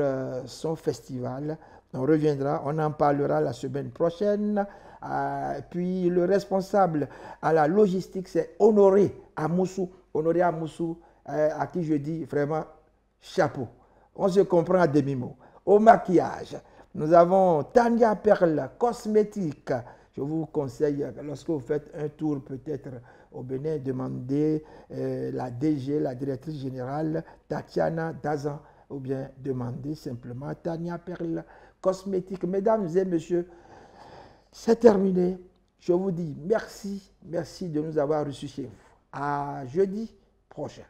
son festival. On reviendra, on en parlera la semaine prochaine. Puis le responsable à la logistique, c'est Honoré Amoussou. Honoré Amoussou, à qui je dis vraiment chapeau. On se comprend à demi-mot. Au maquillage, nous avons Tania Perle, cosmétique. Je vous conseille, lorsque vous faites un tour peut-être au Bénin, demandez la DG, la directrice générale, Tatiana Dazan, ou bien demandez simplement Tania Perle, cosmétique. Mesdames et messieurs, c'est terminé. Je vous dis merci, merci de nous avoir reçus chez vous. À jeudi prochain.